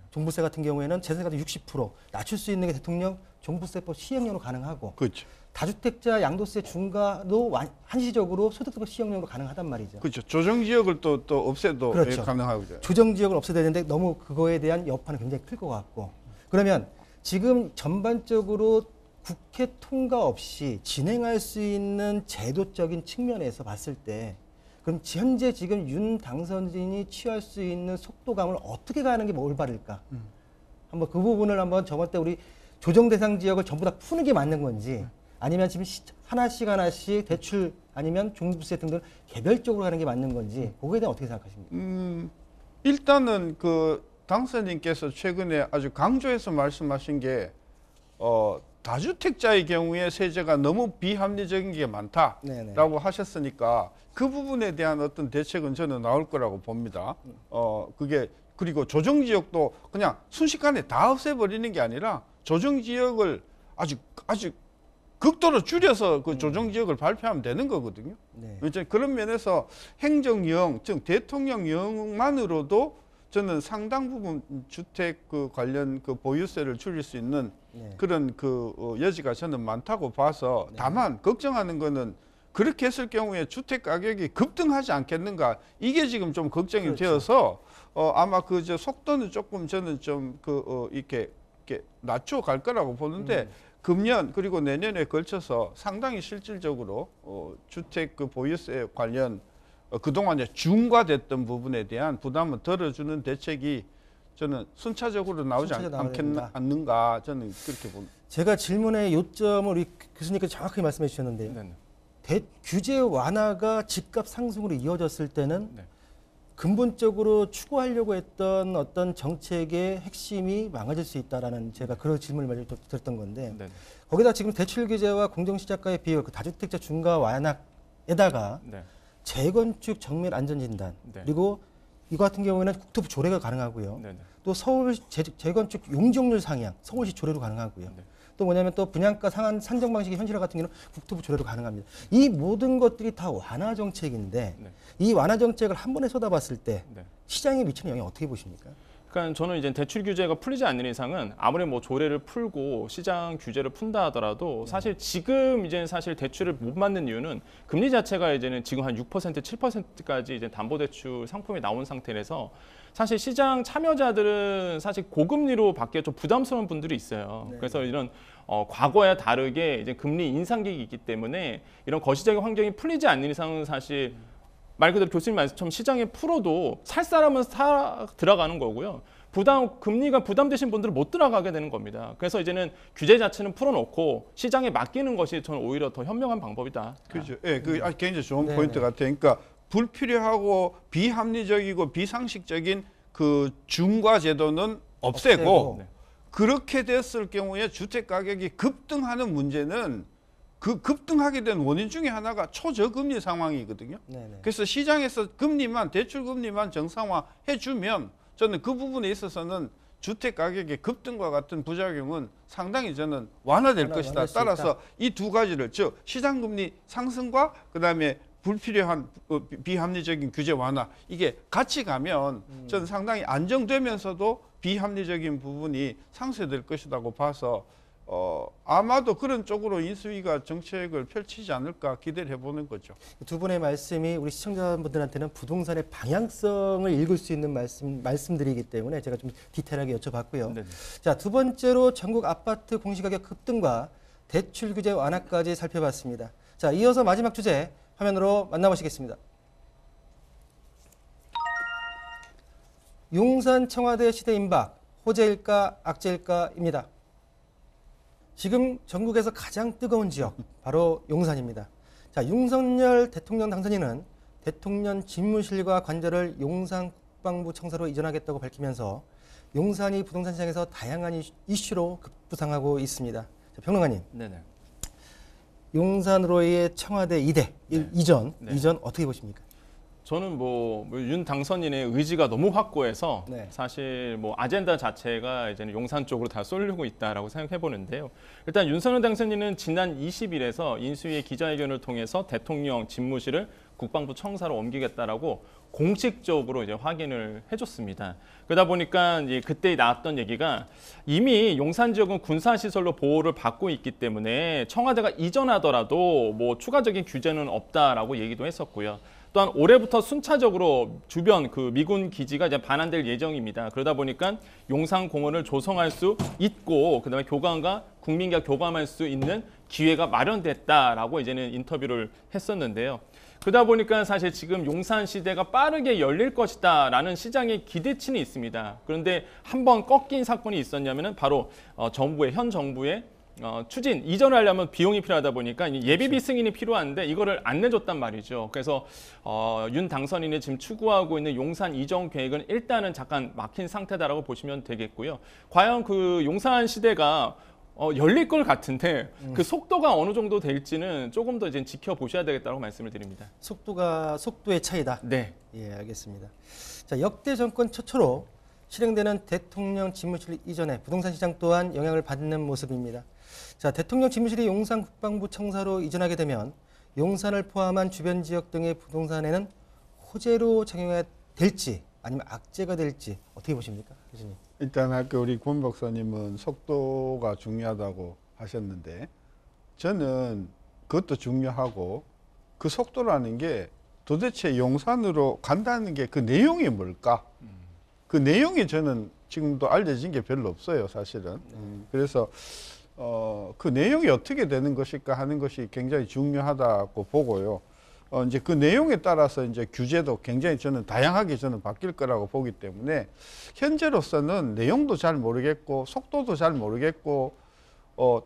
종부세 같은 경우에는 재산세 같은 60% 낮출 수 있는 게 대통령 종부세법 시행령으로 가능하고 그렇죠. 다주택자 양도세 중과도 한시적으로 소득세법 시행령으로 가능하단 말이죠. 그렇죠. 조정 지역을 또 없애도 그렇죠. 가능하죠. 조정 지역을 없애야 되는데 너무 그거에 대한 여파는 굉장히 클 것 같고 그러면 지금 전반적으로 국회 통과 없이 진행할 수 있는 제도적인 측면에서 봤을 때 그럼 현재 지금 윤 당선인이 취할 수 있는 속도감을 어떻게 가는 게 올바를까? 한번 그 부분을 한번 저번 때 우리 조정 대상 지역을 전부 다 푸는 게 맞는 건지 아니면 지금 하나씩 대출 아니면 종부세 등등 개별적으로 가는 게 맞는 건지 그거에 대해 어떻게 생각하십니까? 일단은 그 당선인께서 최근에 아주 강조해서 말씀하신 게 다주택자의 경우에 세제가 너무 비합리적인 게 많다라고 네네. 하셨으니까 그 부분에 대한 어떤 대책은 저는 나올 거라고 봅니다. 그게 그리고 조정지역도 그냥 순식간에 다 없애버리는 게 아니라 조정지역을 아주 극도로 줄여서 그 조정지역을 발표하면 되는 거거든요. 네. 이제 그런 면에서 행정령, 즉 대통령령만으로도 저는 상당 부분 주택 그 관련 그 보유세를 줄일 수 있는 네. 그런 여지가 저는 많다고 봐서 다만 걱정하는 거는 그렇게 했을 경우에 주택 가격이 급등하지 않겠는가 이게 지금 좀 걱정이 그렇죠. 되어서 아마 저 속도는 조금 저는 좀 이렇게 낮춰 갈 거라고 보는데 금년 그리고 내년에 걸쳐서 상당히 실질적으로 주택 그 보유세 관련 그동안에 중과됐던 부분에 대한 부담을 덜어주는 대책이 저는 순차적으로 나오지 않는가 저는 그렇게 봅니다. 제가 질문의 요점을 우리 교수님께서 정확하게 말씀해 주셨는데요. 네네. 규제 완화가 집값 상승으로 이어졌을 때는 네. 근본적으로 추구하려고 했던 어떤 정책의 핵심이 망가질 수 있다라는 제가 그런 질문을 많이 드렸던 건데 네네. 거기다 지금 대출 규제와 공정시작가의 비율, 그 다주택자 중과 완화에다가 네. 재건축 정밀 안전진단 네. 그리고 이거 같은 경우에는 국토부 조례가 가능하고요. 네네. 또 서울 재건축 용적률 상향 서울시 조례로 가능하고요. 네. 또 뭐냐면 또 분양가 상한 산정 방식의 현실화 같은 경우는 국토부 조례로 가능합니다. 이 모든 것들이 다 완화 정책인데 네. 이 완화 정책을 한 번에 쏟아봤을 때 네. 시장에 미치는 영향 어떻게 보십니까? 그러니까 저는 이제 대출 규제가 풀리지 않는 이상은 아무리 뭐 조례를 풀고 시장 규제를 푼다 하더라도 사실 지금 이제 사실 대출을 못 받는 이유는 금리 자체가 이제는 지금 한 6%, 7%까지 이제 담보대출 상품이 나온 상태라서 사실 시장 참여자들은 사실 고금리로 받기에 좀 부담스러운 분들이 있어요. 네. 그래서 이런 과거와 다르게 이제 금리 인상기가 있기 때문에 이런 거시적인 환경이 풀리지 않는 이상은 사실 말 그대로 교수님 말씀처럼 시장에 풀어도 살 사람은 들어가는 거고요. 금리가 부담되신 분들은 못 들어가게 되는 겁니다. 그래서 이제는 규제 자체는 풀어놓고 시장에 맡기는 것이 저는 오히려 더 현명한 방법이다. 그렇죠. 예, 그 굉장히 좋은 네네. 포인트 같아요. 그러니까 불필요하고 비합리적이고 비상식적인 그 중과 제도는 없애고 네. 그렇게 됐을 경우에 주택 가격이 급등하는 문제는 그 급등하게 된 원인 중에 하나가 초저금리 상황이거든요. 네네. 그래서 시장에서 대출 금리만 정상화해 주면 저는 그 부분에 있어서는 주택 가격의 급등과 같은 부작용은 상당히 저는 완화될 것이다. 완화될 수 따라서 이 두 가지를 즉 시장 금리 상승과 그다음에 불필요한 비합리적인 규제 완화 이게 같이 가면 저는 상당히 안정되면서도 비합리적인 부분이 상쇄될 것이라고 봐서 아마도 그런 쪽으로 인수위가 정책을 펼치지 않을까 기대를 해보는 거죠. 두 분의 말씀이 우리 시청자분들한테는 부동산의 방향성을 읽을 수 있는 말씀드리기 때문에 제가 좀 디테일하게 여쭤봤고요. 네네. 자, 두 번째로 전국 아파트 공시가격 급등과 대출 규제 완화까지 살펴봤습니다. 자, 이어서 마지막 주제 화면으로 만나보시겠습니다. 용산 청와대 시대 임박, 호재일까 악재일까입니다. 지금 전국에서 가장 뜨거운 지역 바로 용산입니다. 자, 윤석열 대통령 당선인은 대통령 집무실과 관저를 용산 국방부 청사로 이전하겠다고 밝히면서 용산이 부동산 시장에서 다양한 이슈로 급부상하고 있습니다. 자, 평론가님, 네네. 용산으로의 청와대 이전 네. 이전 어떻게 보십니까? 저는 윤 당선인의 의지가 너무 확고해서 네. 사실 아젠다 자체가 이제는 용산 쪽으로 다 쏠리고 있다라고 생각해 보는데요. 일단 윤석열 당선인은 지난 20일에서 인수위의 기자회견을 통해서 대통령 집무실을 국방부 청사로 옮기겠다라고 공식적으로 이제 확인을 해줬습니다. 그러다 보니까 이제 그때 나왔던 얘기가 이미 용산 지역은 군사시설로 보호를 받고 있기 때문에 청와대가 이전하더라도 추가적인 규제는 없다라고 얘기도 했었고요. 또한 올해부터 순차적으로 주변 그 미군 기지가 이제 반환될 예정입니다. 그러다 보니까 용산 공원을 조성할 수 있고 그다음에 교관과 국민과 교감할 수 있는 기회가 마련됐다라고 이제는 인터뷰를 했었는데요. 그러다 보니까 사실 지금 용산 시대가 빠르게 열릴 것이다라는 시장의 기대치는 있습니다. 그런데 한번 꺾인 사건이 있었냐면은 바로 현 정부의 추진 이전을 하려면 비용이 필요하다 보니까 예비비 승인이 필요한데 이거를 안 내줬단 말이죠. 그래서 윤 당선인이 지금 추구하고 있는 용산 이전 계획은 일단은 잠깐 막힌 상태다라고 보시면 되겠고요. 과연 그 용산 시대가 열릴 것 같은데 그 속도가 어느 정도 될지는 조금 더 이제 지켜보셔야 되겠다고 말씀을 드립니다. 속도의 차이다. 네. 예, 알겠습니다. 자, 역대 정권 최초로 실행되는 대통령 집무실 이전에 부동산 시장 또한 영향을 받는 모습입니다. 자, 대통령 집무실이 용산 국방부 청사로 이전하게 되면 용산을 포함한 주변 지역 등의 부동산에는 호재로 작용해야 될지 아니면 악재가 될지 어떻게 보십니까, 교수님? 일단 아까 우리 권 박사님은 속도가 중요하다고 하셨는데 저는 그것도 중요하고 그 속도라는 게 도대체 용산으로 간다는 게 그 내용이 뭘까? 그 내용이 저는 지금도 알려진 게 별로 없어요, 사실은. 그래서 그 내용이 어떻게 되는 것일까 하는 것이 굉장히 중요하다고 보고요. 이제 그 내용에 따라서 이제 규제도 굉장히 저는 다양하게 바뀔 거라고 보기 때문에 현재로서는 내용도 잘 모르겠고 속도도 잘 모르겠고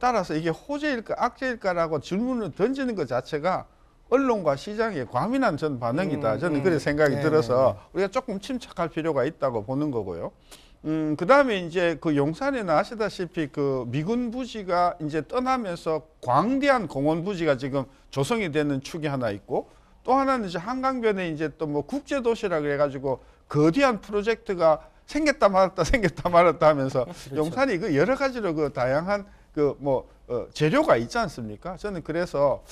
따라서 이게 호재일까 악재일까라고 질문을 던지는 것 자체가 언론과 시장의 과민한 전 반응이다. 저는 그런 생각이 들어서 우리가 조금 침착할 필요가 있다고 보는 거고요. 그 다음에 이제 그 용산에는 아시다시피 그 미군 부지가 이제 떠나면서 광대한 공원 부지가 지금 조성이 되는 축이 하나 있고 또 하나는 이제 한강변에 이제 또 뭐 국제도시라 그래가지고 거대한 프로젝트가 생겼다 말았다 하면서 그렇죠. 용산이 그 여러 가지로 그 다양한 그 뭐 재료가 있지 않습니까? 저는 그래서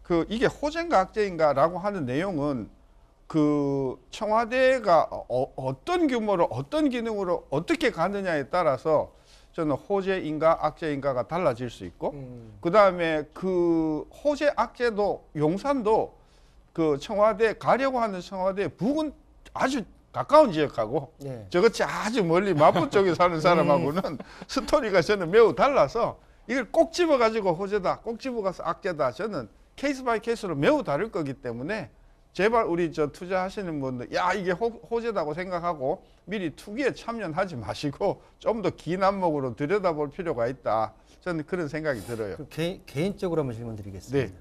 그 이게 호재인가 악재인가라고 하는 내용은 그 청와대가 어떤 규모로 어떤 기능으로 어떻게 가느냐에 따라서 저는 호재인가 악재인가가 달라질 수 있고 그 다음에 그 호재 악재도 용산도 그 청와대 가려고 하는 청와대 북은 아주 가까운 지역하고 네. 저것이 아주 멀리 마포 쪽에 사는 사람하고는 스토리가 저는 매우 달라서 이걸 꼭 집어가지고 호재다 꼭 집어가서 악재다 저는 케이스 바이 케이스로 매우 다를 거기 때문에 제발 우리 저 투자하시는 분들 야 이게 호재다고 생각하고 미리 투기에 참여하지 마시고 좀 더 긴 안목으로 들여다볼 필요가 있다. 저는 그런 생각이 들어요. 개인적으로 한번 질문 드리겠습니다. 네.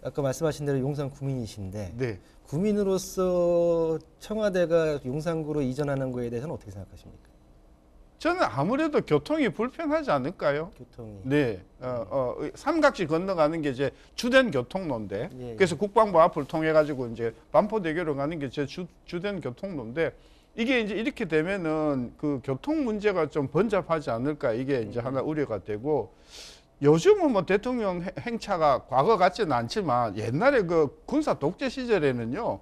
아까 말씀하신 대로 용산 구민이신데 네. 구민으로서 청와대가 용산구로 이전하는 거에 대해서는 어떻게 생각하십니까? 저는 아무래도 교통이 불편하지 않을까요? 교통이. 네. 삼각지 건너가는 게 이제 주된 교통로인데 예, 예. 그래서 국방부 앞을 통해 가지고 이제 반포대교로 가는 게 제 주된 교통로인데 이게 이제 이렇게 되면은 그 교통 문제가 좀 번잡하지 않을까 이게 이제 하나 우려가 되고 요즘은 뭐 대통령 행차가 과거 같지는 않지만 옛날에 그 군사 독재 시절에는요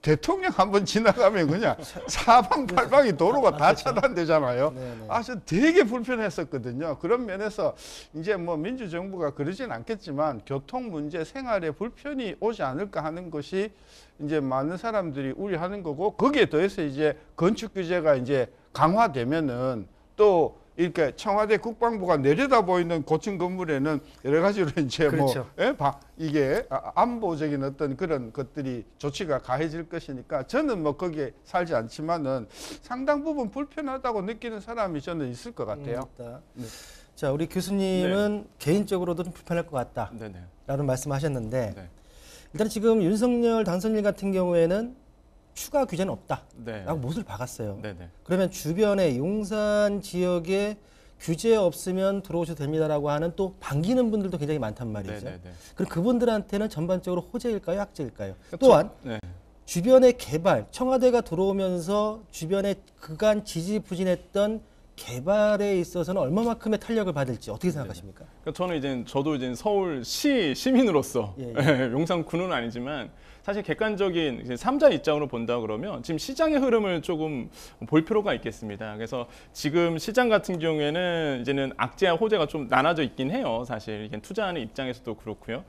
대통령 한번 지나가면 그냥 사방팔방이 도로가 다 차단되잖아요. 저 되게 불편했었거든요. 그런 면에서 이제 뭐 민주정부가 그러진 않겠지만 교통 문제 생활에 불편이 오지 않을까 하는 것이 이제 많은 사람들이 우려하는 거고 거기에 더해서 이제 건축 규제가 이제 강화되면은 또 이렇게 청와대 국방부가 내려다 보이는 고층 건물에는 여러 가지로 이제 그렇죠. 이게 안보적인 어떤 그런 것들이 조치가 가해질 것이니까 저는 뭐 거기에 살지 않지만은 상당 부분 불편하다고 느끼는 사람이 저는 있을 것 같아요. 네. 자, 우리 교수님은 개인적으로도 좀 불편할 것 같다. 네네. 라는 말씀하셨는데 네. 일단 지금 윤석열 당선인 같은 경우에는 추가 규제는 없다라고 네. 못을 박았어요. 네네. 그러면 주변에 용산 지역에 규제 없으면 들어오셔도 됩니다라고 하는 또 반기는 분들도 굉장히 많단 말이죠. 네네네. 그럼 그분들한테는 전반적으로 호재일까요, 악재일까요? 또한 네. 주변의 개발, 청와대가 들어오면서 주변에 그간 지지부진했던 개발에 있어서는 얼마만큼의 탄력을 받을지 어떻게 생각하십니까? 그러니까 저도 이제 서울시 시민으로서 예, 용산구는 아니지만 사실 객관적인 3자 입장으로 본다 그러면 지금 시장의 흐름을 조금 볼 필요가 있겠습니다. 그래서 지금 시장 같은 경우에는 이제는 악재와 호재가 좀 나눠져 있긴 해요. 사실 이게 투자하는 입장에서도 그렇고요.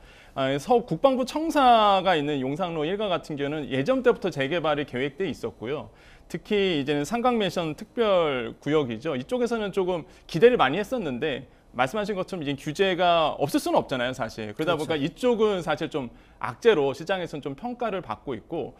서울 국방부 청사가 있는 용산로 일가 같은 경우는 예전 때부터 재개발이 계획돼 있었고요. 특히 이제는 삼강맨션 특별 구역이죠. 이쪽에서는 조금 기대를 많이 했었는데 말씀하신 것처럼 이제 규제가 없을 수는 없잖아요, 사실. 그러다 그렇죠. 보니까 이쪽은 사실 좀 악재로 시장에서는 좀 평가를 받고 있고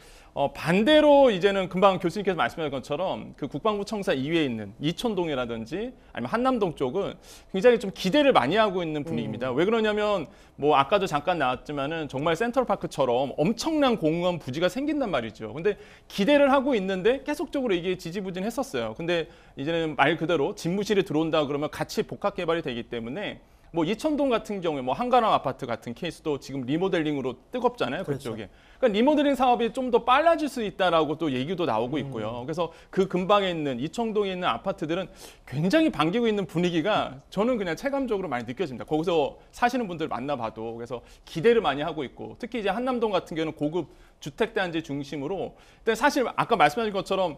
반대로 이제는 금방 교수님께서 말씀하신 것처럼 그 국방부 청사 이외에 있는 이촌동이라든지 아니면 한남동 쪽은 굉장히 좀 기대를 많이 하고 있는 분위기입니다. 왜 그러냐면 뭐 아까도 잠깐 나왔지만은 정말 센트럴파크처럼 엄청난 공원 부지가 생긴단 말이죠. 근데 기대를 하고 있는데 계속적으로 이게 지지부진했었어요. 근데 이제는 말 그대로 집무실이 들어온다 그러면 같이 복합 개발이 되기 때문에 뭐 이천동 같은 경우에 뭐 한가람 아파트 같은 케이스도 지금 리모델링으로 뜨겁잖아요. 그렇죠. 그쪽에. 그러니까 리모델링 사업이 좀 더 빨라질 수 있다라고 또 얘기도 나오고 있고요. 그래서 그 근방에 있는 이천동에 있는 아파트들은 굉장히 반기고 있는 분위기가 저는 그냥 체감적으로 많이 느껴집니다. 거기서 사시는 분들 만나봐도 그래서 기대를 많이 하고 있고 특히 이제 한남동 같은 경우는 고급 주택단지 중심으로 근데 사실 아까 말씀하신 것처럼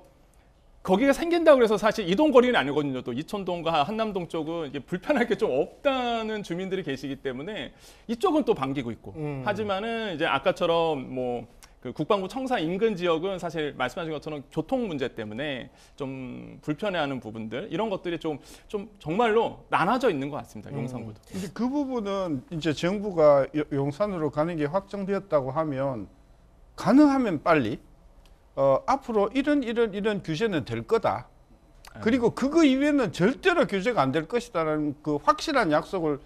거기가 생긴다고 해서 사실 이동거리는 아니거든요. 또 이촌동과 한남동 쪽은 이게 불편할 게 좀 없다는 주민들이 계시기 때문에 이쪽은 또 반기고 있고. 하지만은 이제 아까처럼 뭐 그 국방부 청사 인근 지역은 사실 말씀하신 것처럼 교통 문제 때문에 좀 불편해하는 부분들 이런 것들이 좀 정말로 나눠져 있는 것 같습니다. 용산구도. 근데 그 부분은 이제 정부가 용산으로 가는 게 확정되었다고 하면 가능하면 빨리 앞으로 이런 규제는 될 거다. 그리고 그거 이외에는 절대로 규제가 안 될 것이다라는 그 확실한 약속을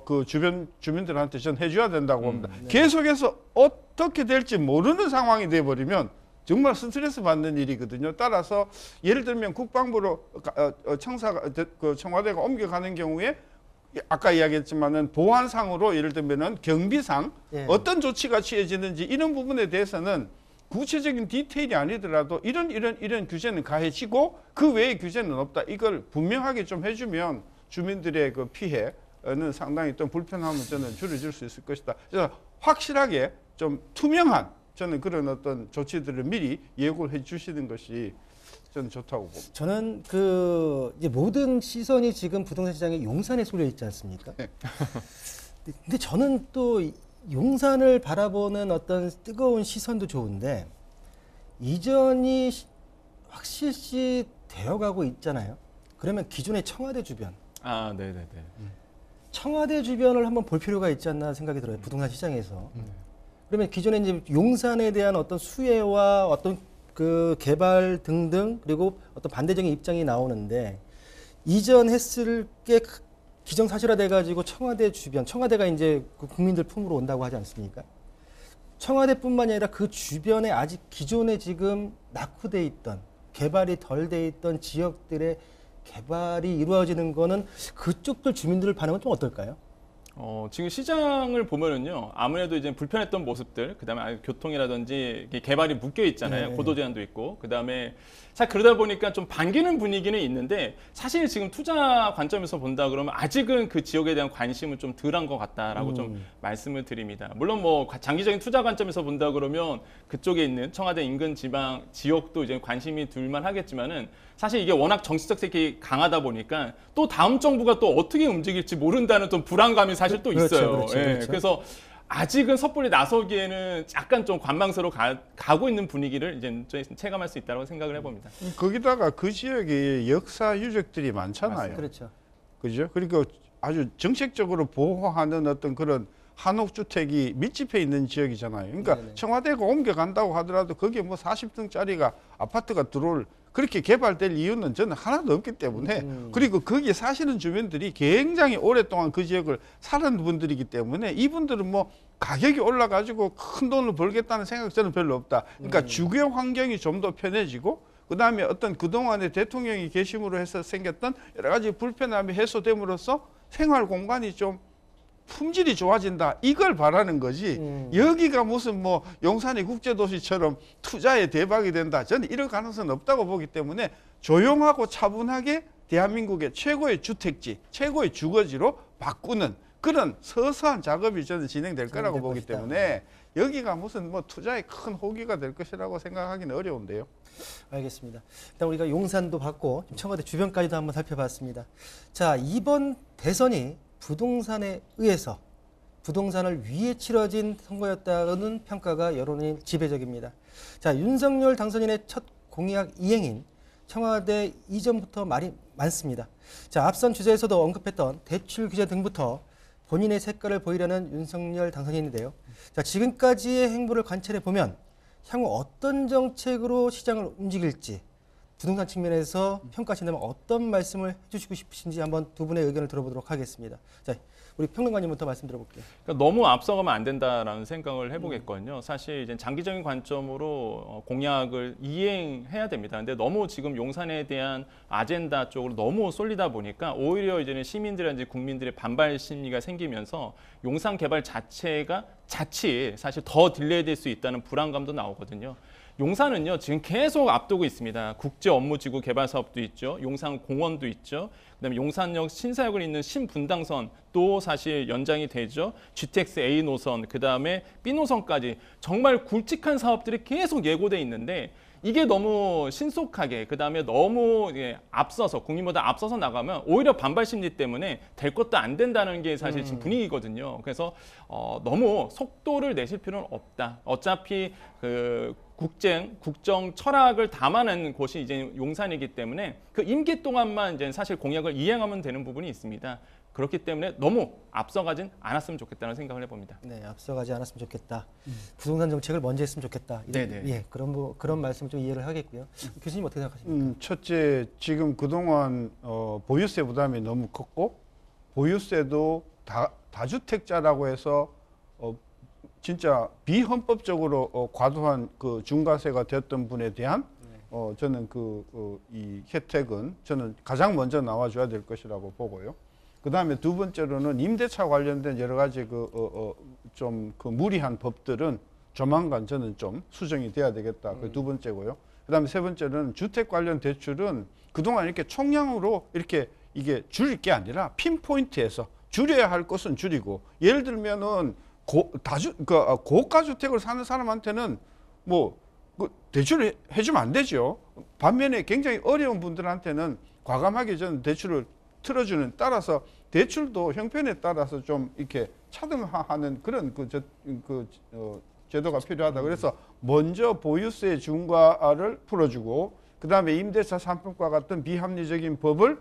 그 주변 주민들한테 전 해줘야 된다고 봅니다. 네. 계속해서 어떻게 될지 모르는 상황이 돼버리면 정말 스트레스 받는 일이거든요. 따라서 예를 들면 국방부로 청와대가 옮겨가는 경우에 아까 이야기했지만은 보안상으로 예를 들면은 경비상 예. 어떤 조치가 취해지는지 이런 부분에 대해서는 구체적인 디테일이 아니더라도 이런 규제는 가해지고 그 외의 규제는 없다. 이걸 분명하게 좀 해주면 주민들의 그 피해는 상당히 또 불편함을 저는 줄여줄 수 있을 것이다. 그래서 확실하게 좀 투명한 저는 그런 어떤 조치들을 미리 예고를 해주시는 것이 저는 좋다고 봅니다. 저는 이제 모든 시선이 지금 부동산 시장에 용산에 쏠려 있지 않습니까? 네. 근데 저는 또 용산을 바라보는 어떤 뜨거운 시선도 좋은데 이전이 확실시 되어가고 있잖아요. 그러면 기존의 청와대 주변, 아, 네네네. 청와대 주변을 한번 볼 필요가 있지 않나 생각이 들어요. 부동산 시장에서. 그러면 기존에 이제 용산에 대한 어떤 수혜와 어떤 그 개발 등등 그리고 어떤 반대적인 입장이 나오는데 이전했을 게 기정사실화돼 가지고 청와대 주변, 청와대가 이제 그 국민들 품으로 온다고 하지 않습니까? 청와대뿐만이 아니라 그 주변에 아직 기존에 지금 낙후돼 있던 개발이 덜 돼 있던 지역들의 개발이 이루어지는 거는 그쪽들 주민들 반응은 좀 어떨까요? 지금 시장을 보면은요, 아무래도 이제 불편했던 모습들, 그 다음에 교통이라든지 개발이 묶여 있잖아요. 네. 고도 제한도 있고. 그 다음에 자 그러다 보니까 좀 반기는 분위기는 있는데 사실 지금 투자 관점에서 본다 그러면 아직은 그 지역에 대한 관심은 좀 덜한 것 같다라고 좀 말씀을 드립니다. 물론 뭐 장기적인 투자 관점에서 본다 그러면 그쪽에 있는 청와대 인근 지방 지역도 이제 관심이 둘만 하겠지만은 사실 이게 워낙 정치적 색이 강하다 보니까 또 다음 정부가 또 어떻게 움직일지 모른다는 좀 불안감이 사실 또 있어요. 그렇죠. 그래서 아직은 섣불리 나서기에는 약간 좀 관망서로 가고 있는 분위기를 이제 체감할 수 있다고 생각을 해봅니다. 거기다가 그 지역에 역사 유적들이 많잖아요. 그렇죠. 그죠? 그리고 아주 정책적으로 보호하는 어떤 그런 한옥주택이 밀집해 있는 지역이잖아요. 그러니까 네네. 청와대가 옮겨간다고 하더라도 거기에 뭐 40층짜리가 아파트가 들어올 그렇게 개발될 이유는 저는 하나도 없기 때문에 그리고 거기에 사시는 주민들이 굉장히 오랫동안 그 지역을 사는 분들이기 때문에 이분들은 뭐 가격이 올라가지고 큰 돈을 벌겠다는 생각 저는 별로 없다. 그러니까 주거 환경이 좀 더 편해지고 그다음에 어떤 그동안에 대통령이 계심으로 해서 생겼던 여러 가지 불편함이 해소됨으로써 생활 공간이 좀 품질이 좋아진다. 이걸 바라는 거지. 여기가 무슨 뭐 용산이 국제도시처럼 투자에 대박이 된다. 저는 이럴 가능성은 없다고 보기 때문에 조용하고 차분하게 대한민국의 최고의 주택지, 최고의 주거지로 바꾸는 그런 서서한 작업이 저는 진행될 거라고 보기 것이다. 때문에 여기가 무슨 뭐 투자의 큰 호기가 될 것이라고 생각하기는 어려운데요. 알겠습니다. 일단 우리가 용산도 봤고 청와대 주변까지도 한번 살펴봤습니다. 자, 이번 대선이 부동산에 의해서 부동산을 위해 치러진 선거였다는 평가가 여론이 지배적입니다. 자, 윤석열 당선인의 첫 공약 이행인 청와대 이전부터 말이 많습니다. 자, 앞선 주제에서도 언급했던 대출 규제 등부터 본인의 색깔을 보이려는 윤석열 당선인인데요. 자, 지금까지의 행보를 관찰해 보면 향후 어떤 정책으로 시장을 움직일지 부동산 측면에서 평가하신다면 어떤 말씀을 해주시고 싶으신지 한번 두 분의 의견을 들어보도록 하겠습니다. 자, 우리 평론가님부터 말씀 들어볼게요. 그러니까 너무 앞서가면 안 된다라는 생각을 해보겠거든요. 사실 이제 장기적인 관점으로 공약을 이행해야 됩니다. 근데 너무 지금 용산에 대한 아젠다 쪽으로 너무 쏠리다 보니까 오히려 이제는 시민들이라든지 국민들의 반발 심리가 생기면서 용산 개발 자체가 자칫 사실 더 딜레이될 수 있다는 불안감도 나오거든요. 용산은요 지금 계속 앞두고 있습니다. 국제 업무지구 개발 사업도 있죠. 용산 공원도 있죠. 그다음에 용산역 신사역을 잇는 신분당선 또 사실 연장이 되죠. GTX A 노선, 그다음에 B 노선까지 정말 굵직한 사업들이 계속 예고돼 있는데 이게 너무 신속하게 그다음에 너무 앞서서 국민보다 앞서서 나가면 오히려 반발 심리 때문에 될 것도 안 된다는 게 사실 지금 분위기거든요. 그래서 너무 속도를 내실 필요는 없다. 어차피 그 국정 철학을 담아낸 곳이 이제 용산이기 때문에 그 임기 동안만 이제 사실 공약을 이행하면 되는 부분이 있습니다. 그렇기 때문에 너무 앞서가진 않았으면 좋겠다는 생각을 해봅니다. 네, 앞서가지 않았으면 좋겠다. 부동산 정책을 먼저 했으면 좋겠다. 네네. 예, 그런 말씀 좀 이해를 하겠고요. 교수님 어떻게 생각하십니까? 첫째, 지금 그동안 보유세 부담이 너무 컸고 보유세도 다주택자라고 해서 진짜 비헌법적으로 과도한 그 중과세가 됐던 분에 대한 저는 이 혜택은 저는 가장 먼저 나와줘야 될 것이라고 보고요. 그 다음에 두 번째로는 임대차 관련된 여러 가지 좀 무리한 법들은 조만간 저는 좀 수정이 돼야 되겠다. 그 두 번째고요. 그 다음에 세 번째는 주택 관련 대출은 그동안 이렇게 총량으로 이렇게 이게 줄일 게 아니라 핀포인트에서 줄여야 할 것은 줄이고 예를 들면은 고가 주택을 사는 사람한테는 대출을 해주면 안 되죠. 반면에 굉장히 어려운 분들한테는 과감하게 저는 대출을 틀어주는 따라서 대출도 형편에 따라서 좀 이렇게 차등화하는 그런 제도가 필요하다. 그래서 먼저 보유세 중과를 풀어주고 그 다음에 임대차 3법과 같은 비합리적인 법을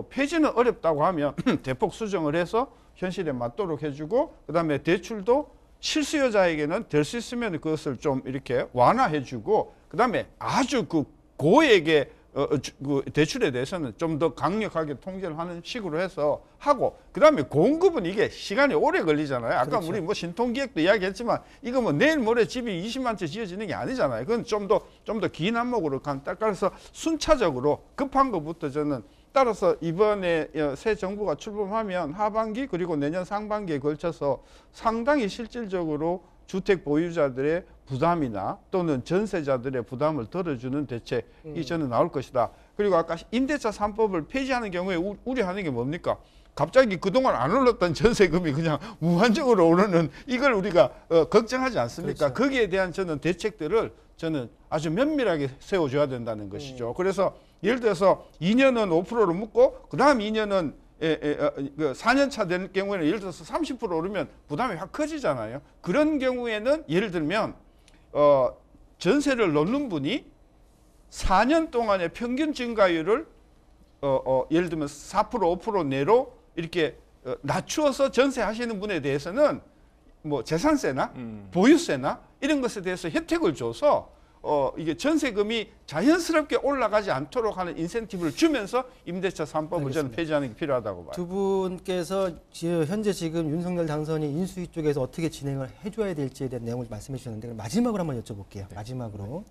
폐지는 어렵다고 하면 대폭 수정을 해서 현실에 맞도록 해주고 그 다음에 대출도 실수요자에게는 될 수 있으면 그것을 좀 이렇게 완화해주고 그 다음에 아주 고액의 대출에 대해서는 좀 더 강력하게 통제를 하는 식으로 해서 하고 그 다음에 공급은 이게 시간이 오래 걸리잖아요. 아까 그렇죠. 우리 신통기획도 이야기했지만 이거 내일 모레 집이 20만 채 지어지는 게 아니잖아요. 그건 좀 더 긴 안목으로 따라서 순차적으로 급한 것부터 저는 따라서 이번에 새 정부가 출범하면 하반기 그리고 내년 상반기에 걸쳐서 상당히 실질적으로 주택 보유자들의 부담이나 또는 전세자들의 부담을 덜어주는 대책이 저는 나올 것이다. 그리고 아까 임대차 3법을 폐지하는 경우에 우려하는 게 뭡니까? 갑자기 그동안 안 올랐던 전세금이 그냥 무한적으로 오르는 이걸 우리가 걱정하지 않습니까? 그렇죠. 거기에 대한 저는 대책들을 저는 아주 면밀하게 세워줘야 된다는 것이죠. 그래서 예를 들어서 2년은 5%로 묶고 그 다음 2년은 4년 차 된 경우에는 예를 들어서 30% 오르면 부담이 확 커지잖아요. 그런 경우에는 예를 들면 전세를 놓는 분이 4년 동안의 평균 증가율을 예를 들면 4% 5% 내로 이렇게 낮추어서 전세하시는 분에 대해서는 재산세나 보유세나 이런 것에 대해서 혜택을 줘서 이게 전세금이 자연스럽게 올라가지 않도록 하는 인센티브를 주면서 임대차 3법을 저는 폐지하는 게 필요하다고 봐요. 두 분께서 현재 지금 윤석열 당선인 인수위 쪽에서 어떻게 진행을 해줘야 될지에 대한 내용을 말씀해 주셨는데 그럼 마지막으로 한번 여쭤볼게요. 네. 마지막으로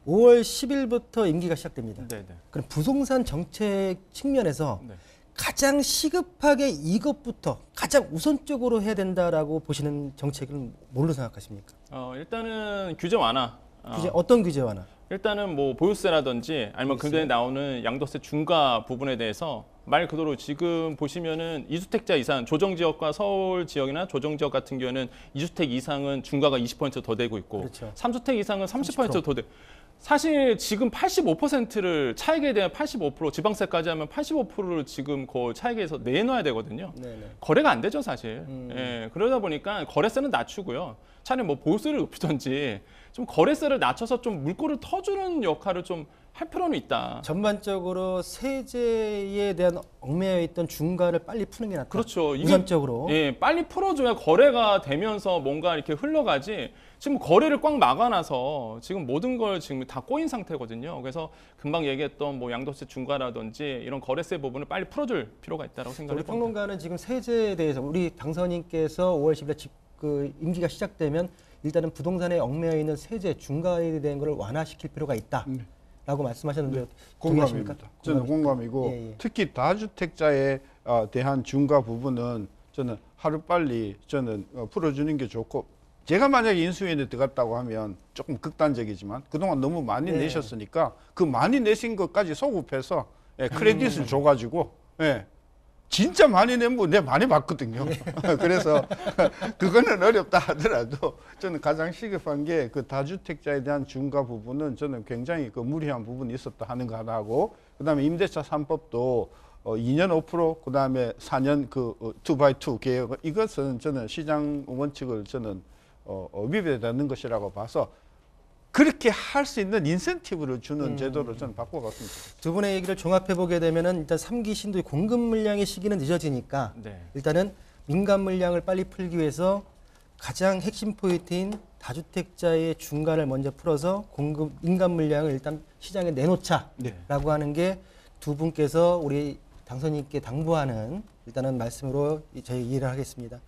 5월 10일부터 임기가 시작됩니다. 네네. 그럼 부동산 정책 측면에서 네. 가장 시급하게 이것부터 가장 우선적으로 해야 된다라고 보시는 정책은 뭘로 생각하십니까? 일단은 규제 완화. 규제, 어떤 규제 완화? 일단은 보유세라든지 아니면 그 전에 나오는 양도세 중과 부분에 대해서 말 그대로 지금 보시면은 2주택자 이상 조정지역과 서울 지역이나 조정지역 같은 경우에는 2주택 이상은 중과가 20% 더 되고 있고 그렇죠. 3주택 이상은 30% 더 되고 사실 지금 85%를 차익에 대한 85% 지방세까지 하면 85%를 지금 그 차익에서 내놔야 되거든요. 네네. 거래가 안 되죠 사실. 예, 그러다 보니까 거래세는 낮추고요. 차라리 뭐 보수를 높이든지 좀 거래세를 낮춰서 좀 물꼬를 터주는 역할을 좀 할 필요는 있다. 전반적으로 세제에 대한 얽매여 있던 중과를 빨리 푸는 게 낫다. 그렇죠. 이게 우선적으로. 예, 빨리 풀어줘야 거래가 되면서 뭔가 이렇게 흘러가지. 지금 거래를 꽉 막아놔서 지금 모든 걸 지금 다 꼬인 상태거든요. 그래서 금방 얘기했던 뭐 양도세 중과라든지 이런 거래세 부분을 빨리 풀어줄 필요가 있다고 우리 생각을 해봅니다. 평론가는 지금 세제에 대해서 우리 당선인께서 5월 10일에 임기가 시작되면 일단은 부동산에 얽매여 있는 세제 중과에 대한 것을 완화시킬 필요가 있다라고 말씀하셨는데 동의하십니까? 공감입니다. 저는 공감이고 예, 예. 특히 다주택자에 대한 중과 부분은 저는 하루빨리 저는 풀어주는 게 좋고, 제가 만약에 인수위원회에 들어갔다고 하면 조금 극단적이지만 그동안 너무 많이 네. 내셨으니까 그 많이 내신 것까지 소급해서 크레딧을 줘가지고 진짜 많이 낸 분 내가 많이 봤거든요. 그래서 그거는 어렵다 하더라도 저는 가장 시급한 게 그 다주택자에 대한 중과 부분은 저는 굉장히 그 무리한 부분이 있었다 하는 거 하나고, 그다음에 임대차 3법도 2년 5% 그다음에 4년 그 2x2 계획, 이것은 저는 시장 원칙을 저는 위배되는 것이라고 봐서 그렇게 할 수 있는 인센티브를 주는 제도를 저는 바꿔갔습니다. 두 분의 얘기를 종합해 보게 되면은 일단 3기 신도의 공급 물량의 시기는 늦어지니까 네. 일단은 민간 물량을 빨리 풀기 위해서 가장 핵심 포인트인 다주택자의 중간을 먼저 풀어서 공급 민간 물량을 일단 시장에 내놓자라고 하는 게 두 분께서 우리 당선인께 당부하는 일단은 말씀으로 저희 이해를 하겠습니다.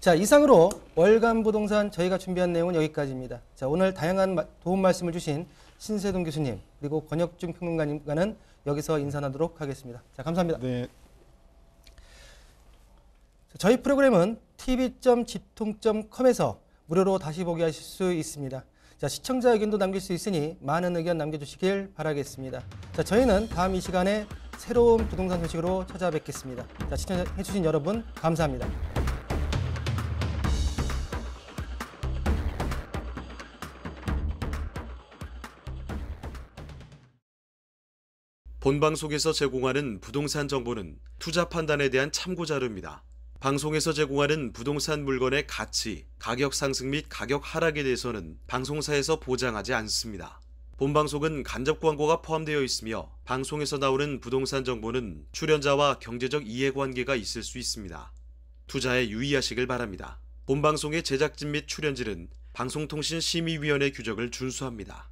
자, 이상으로 월간 부동산 저희가 준비한 내용은 여기까지입니다. 자, 오늘 다양한 도움 말씀을 주신 신세동 교수님 그리고 권혁중 평론가님과는 여기서 인사하도록 하겠습니다. 자, 감사합니다. 네. 저희 프로그램은 tv.집통.com에서 무료로 다시 보기 하실 수 있습니다. 자, 시청자 의견도 남길 수 있으니 많은 의견 남겨주시길 바라겠습니다. 자, 저희는 다음 이 시간에 새로운 부동산 소식으로 찾아뵙겠습니다. 자, 시청해주신 여러분 감사합니다. 본방송에서 제공하는 부동산 정보는 투자 판단에 대한 참고 자료입니다. 방송에서 제공하는 부동산 물건의 가치, 가격 상승 및 가격 하락에 대해서는 방송사에서 보장하지 않습니다. 본방송은 간접 광고가 포함되어 있으며 방송에서 나오는 부동산 정보는 출연자와 경제적 이해관계가 있을 수 있습니다. 투자에 유의하시길 바랍니다. 본방송의 제작진 및 출연진은 방송통신심의위원회 규정을 준수합니다.